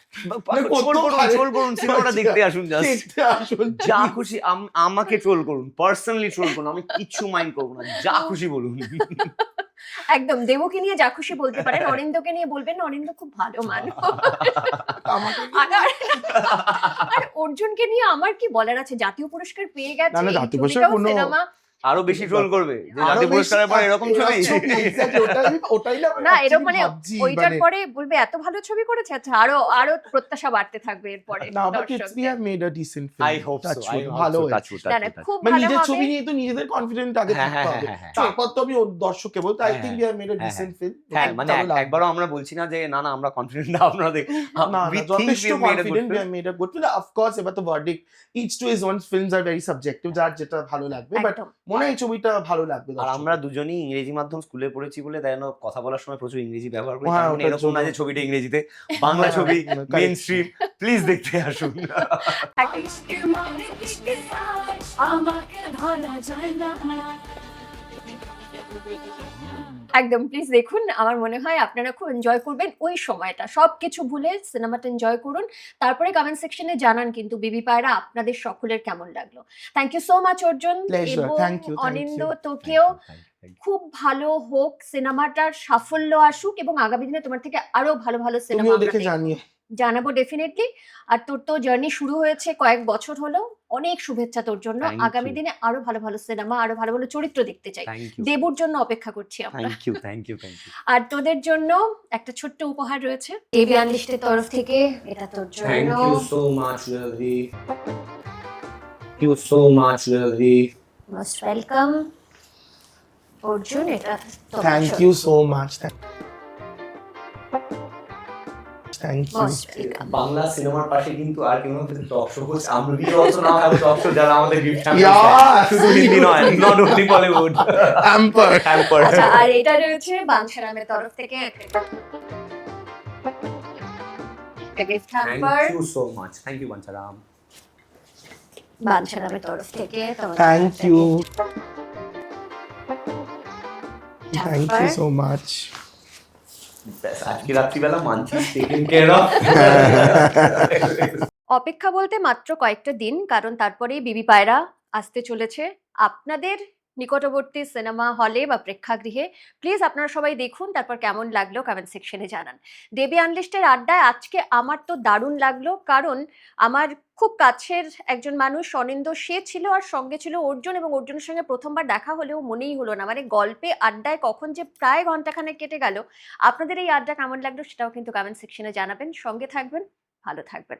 মানে কত ট্রোল করুন সিনেমাটা দেখতে আসুন জাস্ট দেখতে আসুন যা খুশি আমাকে ট্রোল করুন, পার্সোনালি ট্রোল করুন, আমি কিচ্ছু মাইন্ড করবো না, যা খুশি বলুন। একদম দেবকে নিয়ে যা খুশি বলতে পারেন, অরিন্দকে নিয়ে বলবেন অরিন্দ খুব ভালো মানুষ। আমাকে আর অর্জুনকে নিয়ে আমার কি বলার আছে, জাতীয় পুরস্কার পেয়ে গেছে, না, না, এই জাতীয় ছবিটাও পুরস্কার কোনো- সিনেমা। আরো বেশি ট্রোল করবে যে আরো জাতীয় বেশি- পুরস্কারের পর এরকম ছবি। Exactly, ওটাই না না actually এরকম মানে ভাবছি, ওইটার মানে- পরে বলবে এত ভালো ছবি করেছে, আচ্ছা আরো আরো প্রত্যাশা বাড়তে থাকবে এরপরে না, but it's, we দর্শকদের। have made a decent film. I hope so, Touch I wood, hope ভালো so, হয়েছে। touch wood, না touch না wood, touch খুব মানে ভালো নিজের হবে। ছবি নিয়ে তো নিজেদের কনফিডেন্ট আগে হ্যাঁ, থাকতে হ্যাঁ, হবে, হ্যাঁ, হ্যাঁ। তারপর তো আমি ওর দর্শককে বলতে আই হ্যাঁ, think we have made a হ্যাঁ, ডিসেন্ট ফিল্ম। হ্যাঁ, মানে একবারও আমরা বলছি না যে না না আমরা কনফিডেন্ট না আপনাদের, না, we না, think we যথেষ্ট have made a good confident we film. have made a good film. Of course, এবার তো verdict each to his own, films are very subjective, যার যেটা ভালো লাগবে, বাট একদম মনে হয় এই ছবিটা ভালো লাগবে আর দর্শকদের। আমরা দুজনেই ইংরেজি মাধ্যম স্কুলে পড়েছি বলে তাই জন্য কথা বলার সময় প্রচুর ইংরেজি ব্যবহার করি, হ্যাঁ, তার মানে ওটার এরকম না জন্য- যে ছবিটা ইংরেজিতে, বাংলা হ্যাঁ, ছবি correct. মেইন স্ট্রিম, প্লিজ দেখতে আসুন। একদম প্লিজ দেখুন, আমার মনে হয় আপনারা খুব এনজয় করবেন ওই সময়টা, সবকিছু ভুলে সিনেমাটা এনজয় করুন, তারপরে কমেন্ট সেকশনে জানান কিন্তু বিবি পায়রা আপনাদের সকলের কেমন লাগলো। Thank you so much Arjun Pleasure, এবং thank you, thank Anindo, you. তোকেও খুব ভালো হোক, সিনেমাটার সাফল্য আসুক এবং আগামী দিনে তোমার থেকে আরো ভালো ভালো সিনেমা তুমিও আমরা দেখে দেখব। জানিও। জানাবো ডেফিনেটলি। আর তোর তো জার্নি শুরু হয়েছে কয়েক বছর হলো, অনেক শুভেচ্ছা তোর জন্য। Thank আগামী you. দিনে আরো ভালো ভালো সিনেমা, আরো ভালো ভালো চরিত্র দেখতে চাই। থ্যাংক ইউ, দেবুর জন্য অপেক্ষা করছি আমরা। Thank you, thank you, thank you, আর তোদের জন্য একটা ছোট্ট উপহার রয়েছে দেবী আনলিস্টের তরফ থেকে, এটা তোর জন্য। Thank you so much Rabi, thank you so much Rabi. Most welcome Arjun, এটা তোমার থ্যাংক জন্য। You so much, thank you. Most welcome. Bangla সিনেমার পাশে কিন্তু আর কেউ আমাদের টক শো করছে, আমরা কি also now have talk show যারা আমাদের গিফট Yeah, শুধু হিন্দি নয়, not only Bollywood, Amper. Hamper. আচ্ছা, আর এটা রয়েছে বাঞ্ছারামের তরফ থেকে একটা gift hamper, thank you so much, thank you Banchharam. বাঞ্ছারামের তরফ থেকে তোমার Thank একটা you. gift Thank hamper। you so much. ব্যাস, আজকে রাত্রিবেলা মানছি টেকেন কেয়ার অফ। অপেক্ষা বলতে মাত্র কয়েকটা দিন, কারণ তারপরেই বিবি পায়রা আসতে চলেছে আপনাদের নিকটবর্তী সিনেমা হলে বা প্রেক্ষাগৃহে। প্লিজ আপনারা সবাই দেখুন, তারপর কেমন লাগলো কমেন্ট সেকশনে জানান। দেবী আনলিস্টের আড্ডায় আজকে আমার তো দারুণ লাগলো, কারণ আমার খুব কাছের একজন মানুষ অনিন্দ, সে ছিল আর সঙ্গে ছিল অর্জুন, এবং অর্জুনের সঙ্গে প্রথমবার দেখা হলেও মনেই হলো না, মানে গল্পে আড্ডায় কখন যে প্রায় ঘন্টাখানেক কেটে গেল। আপনাদের এই আড্ডা কেমন লাগলো সেটাও কিন্তু কমেন্ট সেকশনে জানাবেন। সঙ্গে থাকবেন, ভালো থাকবেন।